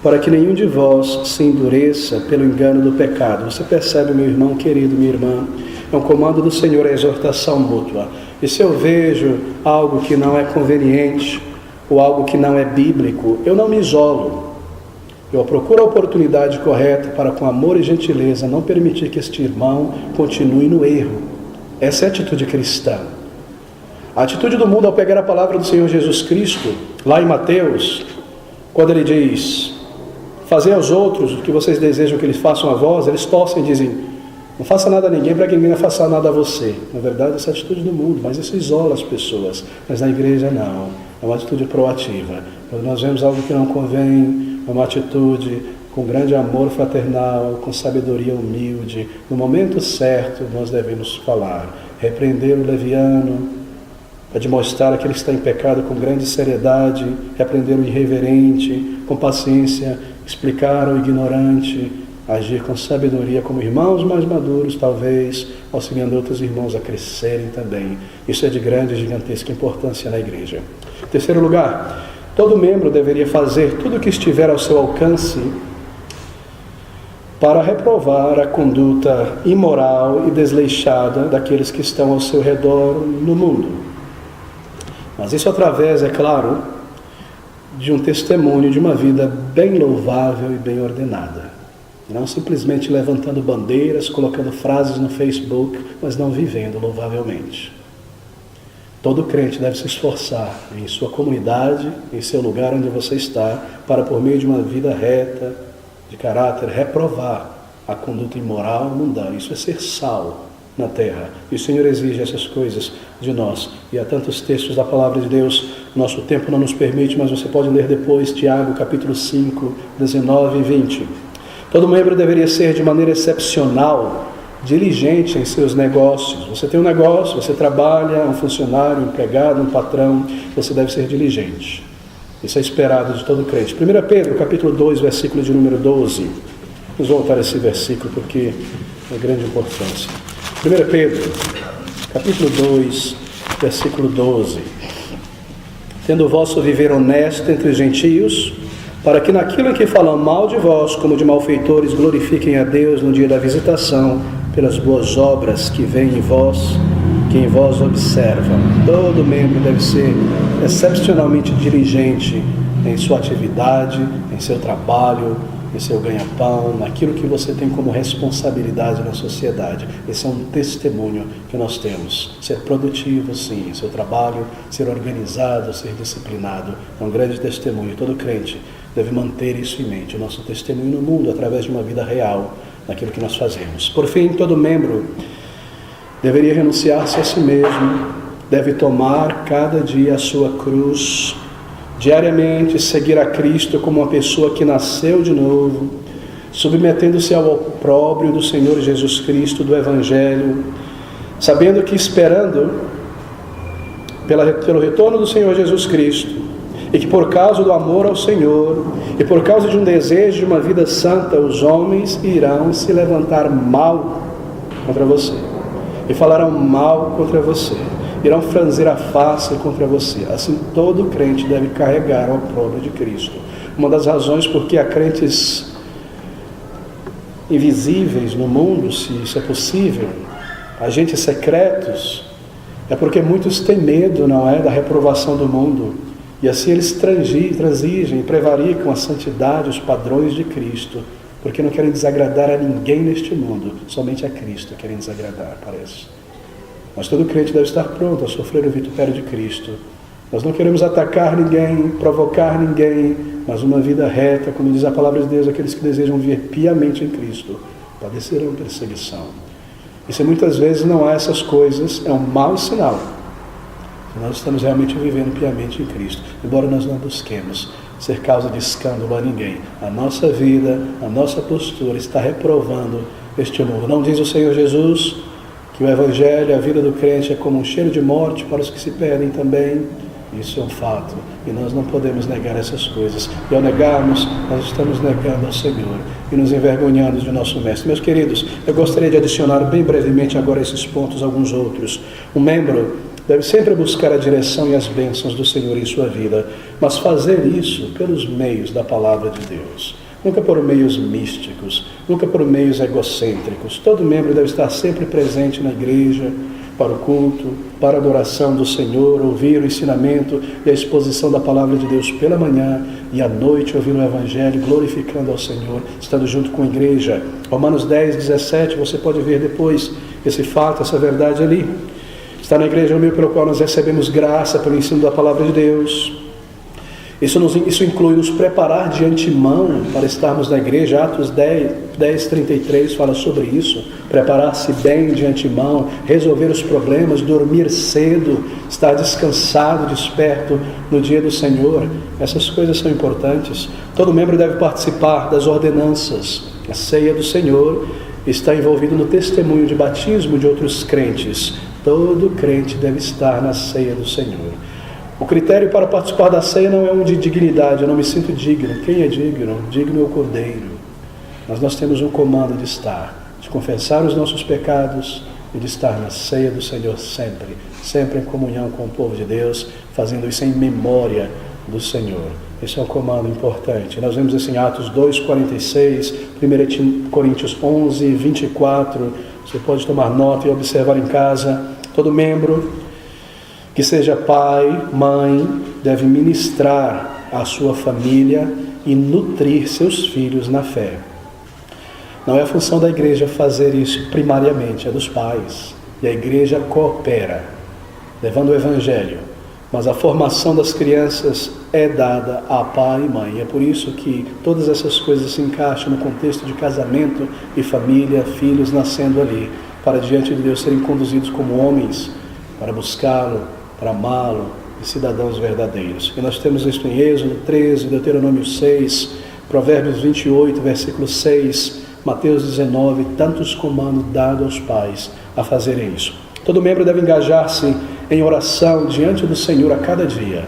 para que nenhum de vós se endureça pelo engano do pecado. Você percebe, meu irmão querido, minha irmã, é um comando do Senhor, a exortação mútua. E se eu vejo algo que não é conveniente, ou algo que não é bíblico, eu não me isolo. Eu procuro a oportunidade correta para, com amor e gentileza, não permitir que este irmão continue no erro. Essa é a atitude cristã. A atitude do mundo ao pegar a palavra do Senhor Jesus Cristo, lá em Mateus, quando ele diz: fazei aos outros o que vocês desejam que eles façam a vós, eles torcem e dizem: não faça nada a ninguém para que ninguém não faça nada a você. Na verdade, essa é a atitude do mundo, mas isso isola as pessoas. Mas na igreja não, é uma atitude proativa. Quando nós vemos algo que não convém, é uma atitude com grande amor fraternal, com sabedoria humilde. No momento certo, nós devemos falar, repreender o leviano, admoestar aquele que está em pecado com grande seriedade, repreender o irreverente, com paciência, explicar ao ignorante, agir com sabedoria como irmãos mais maduros, talvez, auxiliando outros irmãos a crescerem também. Isso é de grande e gigantesca importância na igreja. Em terceiro lugar, todo membro deveria fazer tudo o que estiver ao seu alcance para reprovar a conduta imoral e desleixada daqueles que estão ao seu redor no mundo. Mas isso através, é claro, de um testemunho de uma vida bem louvável e bem ordenada. Não simplesmente levantando bandeiras, colocando frases no Facebook, mas não vivendo louvavelmente. Todo crente deve se esforçar em sua comunidade, em seu lugar onde você está, para, por meio de uma vida reta, de caráter, reprovar a conduta imoral mundana. Isso é ser sal na terra. E o Senhor exige essas coisas de nós. E há tantos textos da palavra de Deus, nosso tempo não nos permite, mas você pode ler depois, Tiago, capítulo 5, 19 e 20. Todo membro deveria ser, de maneira excepcional, diligente em seus negócios. Você tem um negócio, você trabalha, um funcionário, um empregado, um patrão, você deve ser diligente. Isso é esperado de todo crente. 1 Pedro, capítulo 2, versículo de número 12. Vamos voltar a esse versículo porque é de grande importância. 1 Pedro, capítulo 2, versículo 12. Tendo o vosso viver honesto entre os gentios, para que naquilo em que falam mal de vós, como de malfeitores, glorifiquem a Deus no dia da visitação, pelas boas obras que vêm em vós, que em vós observam. Todo membro deve ser excepcionalmente diligente em sua atividade, em seu trabalho, em seu ganha-pão, naquilo que você tem como responsabilidade na sociedade. Esse é um testemunho que nós temos. Ser produtivo, sim, em seu trabalho, ser organizado, ser disciplinado, é um grande testemunho. Todo crente deve manter isso em mente, o nosso testemunho no mundo, através de uma vida real, naquilo que nós fazemos. Por fim, todo membro deveria renunciar-se a si mesmo, deve tomar cada dia a sua cruz, diariamente seguir a Cristo como uma pessoa que nasceu de novo, submetendo-se ao opróbrio do Senhor Jesus Cristo, do Evangelho, sabendo que esperando pelo retorno do Senhor Jesus Cristo, e que por causa do amor ao Senhor, e por causa de um desejo de uma vida santa, os homens irão se levantar mal contra você, e falarão mal contra você, irão franzir a face contra você. Assim, todo crente deve carregar o opróbrio de Cristo. Uma das razões por que há crentes invisíveis no mundo, se isso é possível, agentes secretos, é porque muitos têm medo, não é, da reprovação do mundo. E assim eles transigem e prevaricam a santidade, os padrões de Cristo, porque não querem desagradar a ninguém neste mundo, somente a Cristo querem desagradar, parece. Mas todo crente deve estar pronto a sofrer o vitupério de Cristo. Nós não queremos atacar ninguém, provocar ninguém, mas uma vida reta, como diz a palavra de Deus, aqueles que desejam viver piamente em Cristo, padecerão perseguição. E se muitas vezes não há essas coisas, é um mau sinal. Nós estamos realmente vivendo piamente em Cristo, embora nós não busquemos ser causa de escândalo a ninguém. A nossa vida, a nossa postura está reprovando este mundo. Não diz o Senhor Jesus que o Evangelho, a vida do crente é como um cheiro de morte para os que se perdem também? Isso é um fato, e nós não podemos negar essas coisas. E ao negarmos, nós estamos negando ao Senhor e nos envergonhando de nosso Mestre. Meus queridos, eu gostaria de adicionar bem brevemente agora esses pontos, alguns outros. Um membro deve sempre buscar a direção e as bênçãos do Senhor em sua vida, mas fazer isso pelos meios da palavra de Deus. Nunca por meios místicos, nunca por meios egocêntricos. Todo membro deve estar sempre presente na igreja, para o culto, para a adoração do Senhor, ouvir o ensinamento e a exposição da palavra de Deus pela manhã e à noite ouvir o Evangelho, glorificando ao Senhor, estando junto com a igreja. Romanos 10, 17, você pode ver depois esse fato, essa verdade ali. Está na igreja no meio pelo qual nós recebemos graça pelo ensino da palavra de Deus. Isso inclui nos preparar de antemão para estarmos na igreja. Atos 10, 33 fala sobre isso. Preparar-se bem de antemão, resolver os problemas, dormir cedo, estar descansado, desperto no dia do Senhor. Essas coisas são importantes. Todo membro deve participar das ordenanças. A ceia do Senhor está envolvido no testemunho de batismo de outros crentes. Todo crente deve estar na ceia do Senhor. O critério para participar da ceia não é um de dignidade. Eu não me sinto digno. Quem é digno? Digno é o Cordeiro. Mas nós temos um comando de estar, de confessar os nossos pecados e de estar na ceia do Senhor sempre, sempre em comunhão com o povo de Deus, fazendo isso em memória do Senhor. Esse é um comando importante. Nós vemos isso em Atos 2, 46, 1 Coríntios 11, 24. Você pode tomar nota e observar em casa. Todo membro que seja pai, mãe, deve ministrar à sua família e nutrir seus filhos na fé. Não é a função da igreja fazer isso primariamente, é dos pais. E a igreja coopera, levando o Evangelho. Mas a formação das crianças é dada a pai e mãe. É por isso que todas essas coisas se encaixam no contexto de casamento e família, filhos nascendo ali, para diante de Deus serem conduzidos como homens, para buscá-lo, para amá-lo, e cidadãos verdadeiros. E nós temos isso em Êxodo 13, Deuteronômio 6, Provérbios 28, versículo 6, Mateus 19, tantos comandos dados aos pais a fazerem isso. Todo membro deve engajar-se em oração diante do Senhor a cada dia.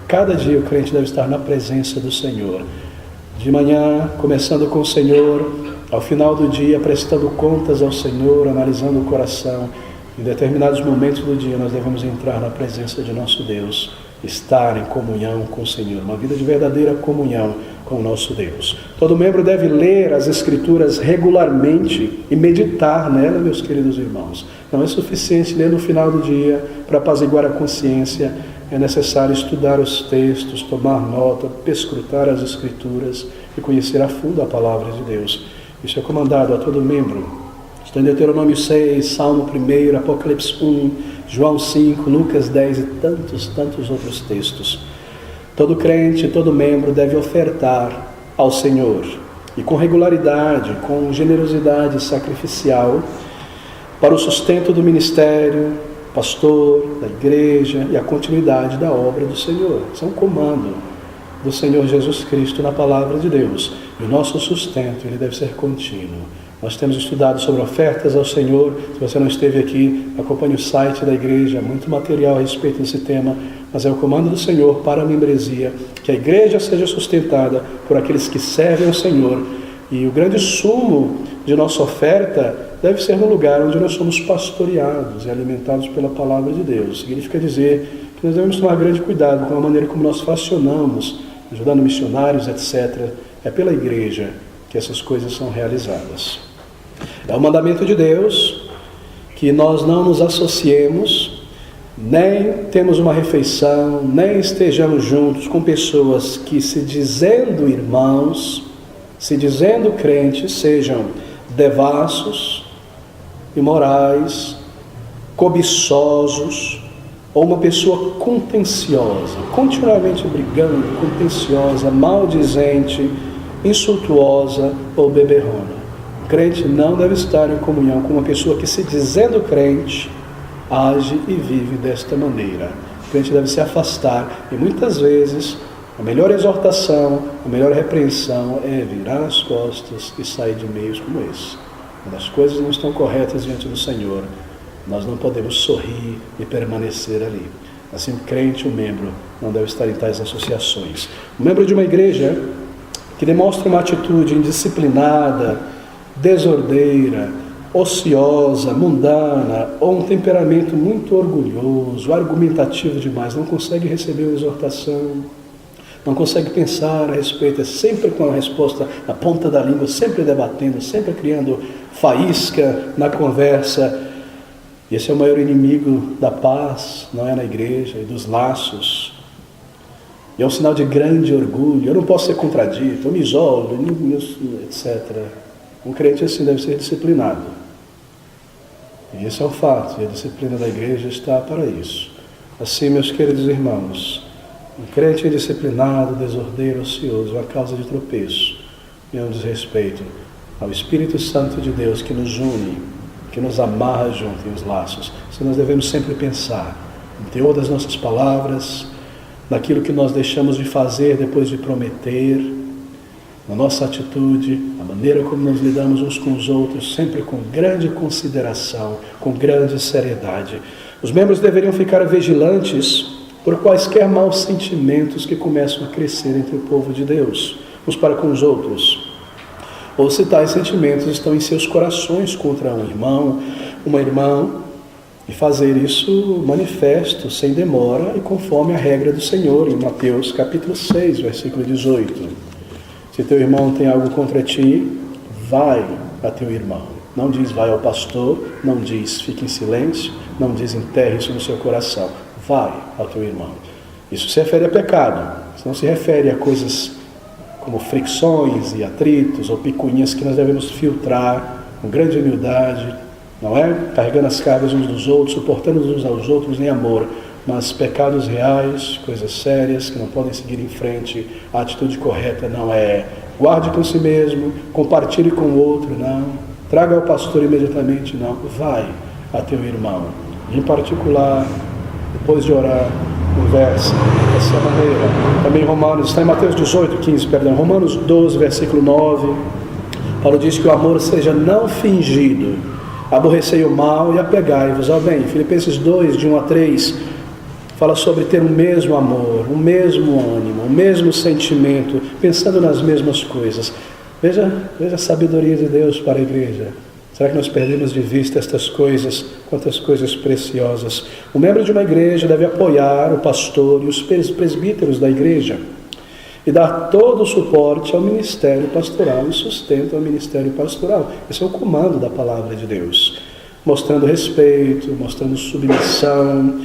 Cada dia o crente deve estar na presença do Senhor. De manhã, começando com o Senhor, ao final do dia, prestando contas ao Senhor, analisando o coração. Em determinados momentos do dia, nós devemos entrar na presença de nosso Deus, estar em comunhão com o Senhor. Uma vida de verdadeira comunhão, com o nosso Deus. Todo membro deve ler as Escrituras regularmente e meditar nela, meus queridos irmãos. Não é suficiente ler no final do dia para apaziguar a consciência. É necessário estudar os textos, tomar nota, perscrutar as Escrituras e conhecer a fundo a palavra de Deus. Isso é comandado a todo membro. Está em Deuteronômio 6, Salmo 1, Apocalipse 1, João 5, Lucas 10 e tantos outros textos. Todo crente, todo membro deve ofertar ao Senhor, e com regularidade, com generosidade sacrificial, para o sustento do ministério, pastor, da igreja e a continuidade da obra do Senhor. Isso é um comando do Senhor Jesus Cristo na palavra de Deus. E o nosso sustento, ele deve ser contínuo. Nós temos estudado sobre ofertas ao Senhor. Se você não esteve aqui, acompanhe o site da igreja, muito material a respeito desse tema. Mas é o comando do Senhor para a membresia, que a igreja seja sustentada por aqueles que servem ao Senhor. E o grande sumo de nossa oferta deve ser no lugar onde nós somos pastoreados e alimentados pela palavra de Deus. Significa dizer que nós devemos tomar grande cuidado com a maneira como nós fracionamos, ajudando missionários, etc. É pela igreja que essas coisas são realizadas. É o mandamento de Deus que nós não nos associemos, nem temos uma refeição, nem estejamos juntos com pessoas que, se dizendo irmãos, se dizendo crentes, sejam devassos, imorais, cobiçosos, ou uma pessoa contenciosa, continuamente brigando, contenciosa, maldizente, insultuosa ou beberrona. O crente não deve estar em comunhão com uma pessoa que, se dizendo crente, age e vive desta maneira. O crente deve se afastar, e muitas vezes a melhor exortação, a melhor repreensão é virar as costas e sair de meios como esse. Quando as coisas não estão corretas diante do Senhor, nós não podemos sorrir e permanecer ali. Assim, o crente, o membro, não deve estar em tais associações. O membro de uma igreja que demonstra uma atitude indisciplinada, desordeira, ociosa, mundana, ou um temperamento muito orgulhoso, argumentativo demais, não consegue receber uma exortação, não consegue pensar a respeito, é sempre com a resposta na ponta da língua, sempre debatendo, sempre criando faísca na conversa. E esse é o maior inimigo da paz, não é, na igreja, e dos laços. E é um sinal de grande orgulho. Eu não posso ser contradito, eu me isolo, etc. Um crente assim deve ser disciplinado. E esse é o fato, e a disciplina da igreja está para isso. Assim, meus queridos irmãos, um crente indisciplinado, desordeiro, ocioso, é uma causa de tropeço e é um desrespeito ao Espírito Santo de Deus que nos une, que nos amarra junto em os laços. Se nós devemos sempre pensar no teor das nossas palavras, naquilo que nós deixamos de fazer depois de prometer, na nossa atitude, na maneira como nós lidamos uns com os outros, sempre com grande consideração, com grande seriedade. Os membros deveriam ficar vigilantes por quaisquer maus sentimentos que começam a crescer entre o povo de Deus, uns para com os outros, ou se tais sentimentos estão em seus corações contra um irmão, uma irmã, e fazer isso manifesto, sem demora e conforme a regra do Senhor, em Mateus capítulo 6, versículo 18. Se teu irmão tem algo contra ti, vai a teu irmão. Não diz vai ao pastor, não diz fique em silêncio, não diz enterre isso no seu coração. Vai ao teu irmão. Isso se refere a pecado, isso não se refere a coisas como fricções e atritos ou picuinhas que nós devemos filtrar com grande humildade, não é? Carregando as cargas uns dos outros, suportando uns aos outros em amor, mas pecados reais, coisas sérias que não podem seguir em frente. A atitude correta não é guarde com si mesmo, compartilhe com o outro, não. Traga ao pastor imediatamente, não. Vai a teu irmão. Em particular, depois de orar, conversa dessa maneira. Também Romanos, está em Mateus 18, 15, perdão. Romanos 12, versículo 9. Paulo diz que o amor seja não fingido. Aborrecei o mal e apegai-vos ao bem. Filipenses 2, de 1 a 3, fala sobre ter o mesmo amor, o mesmo ânimo, o mesmo sentimento, pensando nas mesmas coisas. Veja a sabedoria de Deus para a igreja. Será que nós perdemos de vista estas coisas, quantas coisas preciosas? O membro de uma igreja deve apoiar o pastor e os presbíteros da igreja. e dar todo o suporte ao ministério pastoral e sustento ao ministério pastoral. Esse é o comando da palavra de Deus, mostrando respeito, mostrando submissão,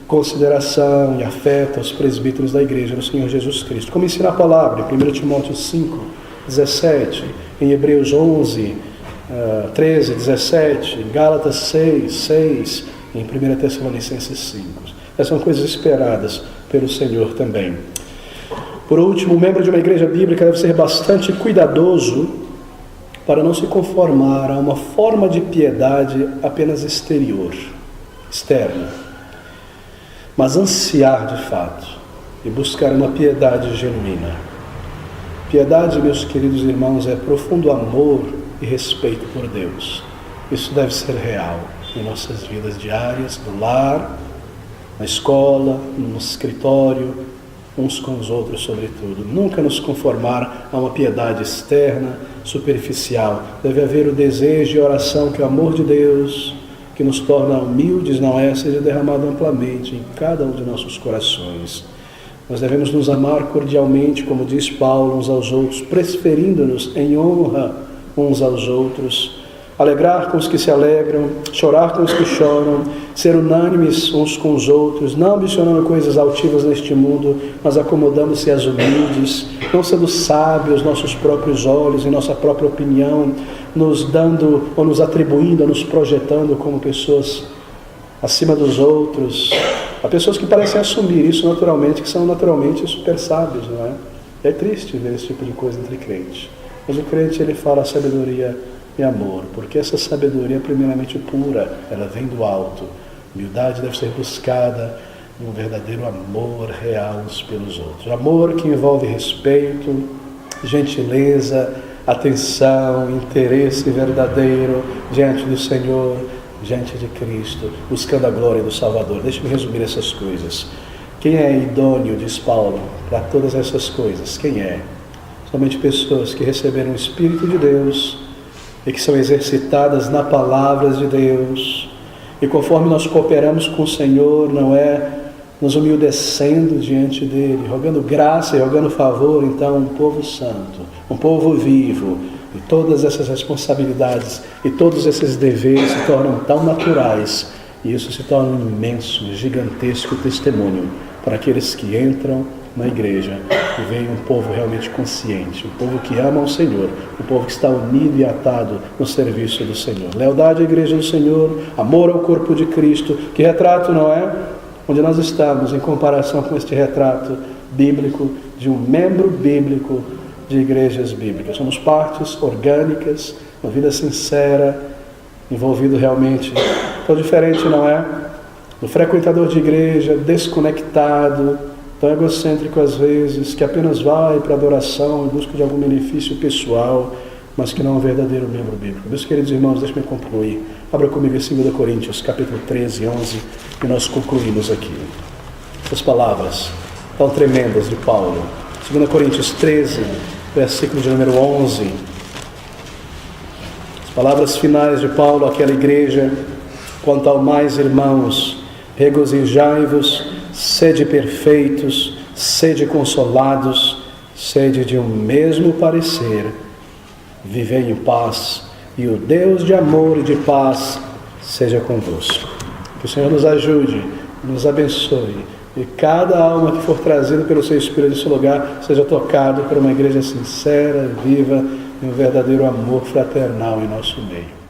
consideração e afeto aos presbíteros da igreja do Senhor Jesus Cristo. Como ensina a palavra em 1 Timóteo 5, 17, em Hebreus 11, 13, 17, em Gálatas 6, 6, e em 1 Tessalonicenses 5. Essas são coisas esperadas pelo Senhor também. Por último, o membro de uma igreja bíblica deve ser bastante cuidadoso para não se conformar a uma forma de piedade apenas exterior, externa, mas ansiar de fato e buscar uma piedade genuína. Piedade, meus queridos irmãos, é profundo amor e respeito por Deus. Isso deve ser real em nossas vidas diárias, no lar, na escola, no escritório, uns com os outros sobretudo. Nunca nos conformar a uma piedade externa, superficial. Deve haver o desejo e oração que o amor de Deus, que nos torna humildes, não é, seja derramado amplamente em cada um de nossos corações. Nós devemos nos amar cordialmente, como diz Paulo, uns aos outros, preferindo-nos em honra uns aos outros, alegrar com os que se alegram, chorar com os que choram, ser unânimes uns com os outros, não ambicionando coisas altivas neste mundo, mas acomodando-se às humildes, não sendo sábios nossos próprios olhos, em nossa própria opinião, nos dando ou nos atribuindo, ou nos projetando como pessoas acima dos outros. Há pessoas que parecem assumir isso naturalmente, que são naturalmente super sábios, não é? É triste ver esse tipo de coisa entre crentes. Mas o crente, ele fala sabedoria e amor, porque essa sabedoria é primeiramente pura, ela vem do alto. Humildade deve ser buscada em um verdadeiro amor real uns pelos outros. Amor que envolve respeito, gentileza, atenção, interesse verdadeiro diante do Senhor, diante de Cristo, buscando a glória do Salvador. Deixe-me resumir essas coisas. Quem é idôneo, diz Paulo, para todas essas coisas? Quem é? Somente pessoas que receberam o Espírito de Deus e que são exercitadas na palavra de Deus. E conforme nós cooperamos com o Senhor, não é nos humildecendo diante dEle, rogando graça e rogando favor, então um povo santo, um povo vivo, e todas essas responsabilidades e todos esses deveres se tornam tão naturais, e isso se torna um imenso, gigantesco testemunho para aqueles que entram na igreja e veem um povo realmente consciente, um povo que ama o Senhor, um povo que está unido e atado no serviço do Senhor. Lealdade à igreja do Senhor, amor ao corpo de Cristo. Que retrato, não é? Onde nós estamos em comparação com este retrato bíblico de um membro bíblico de igrejas bíblicas. Somos partes orgânicas, uma vida sincera, envolvido realmente, tão diferente, não é? Do frequentador de igreja, desconectado, tão egocêntrico às vezes, que apenas vai para a adoração em busca de algum benefício pessoal, mas que não é um verdadeiro membro bíblico. Meus queridos irmãos, deixe-me concluir. Abra comigo em 2 Coríntios, capítulo 13 e 11, e nós concluímos aqui. Essas palavras tão tremendas de Paulo. 2 Coríntios 13, versículo de número 11. As palavras finais de Paulo àquela igreja: quanto ao mais, irmãos, regozijai-vos, sede perfeitos, sede consolados, sede de um mesmo parecer, vivei em paz, e o Deus de amor e de paz seja convosco. Que o Senhor nos ajude, nos abençoe, e cada alma que for trazida pelo seu Espírito nesse lugar seja tocado por uma igreja sincera, viva, e um verdadeiro amor fraternal em nosso meio.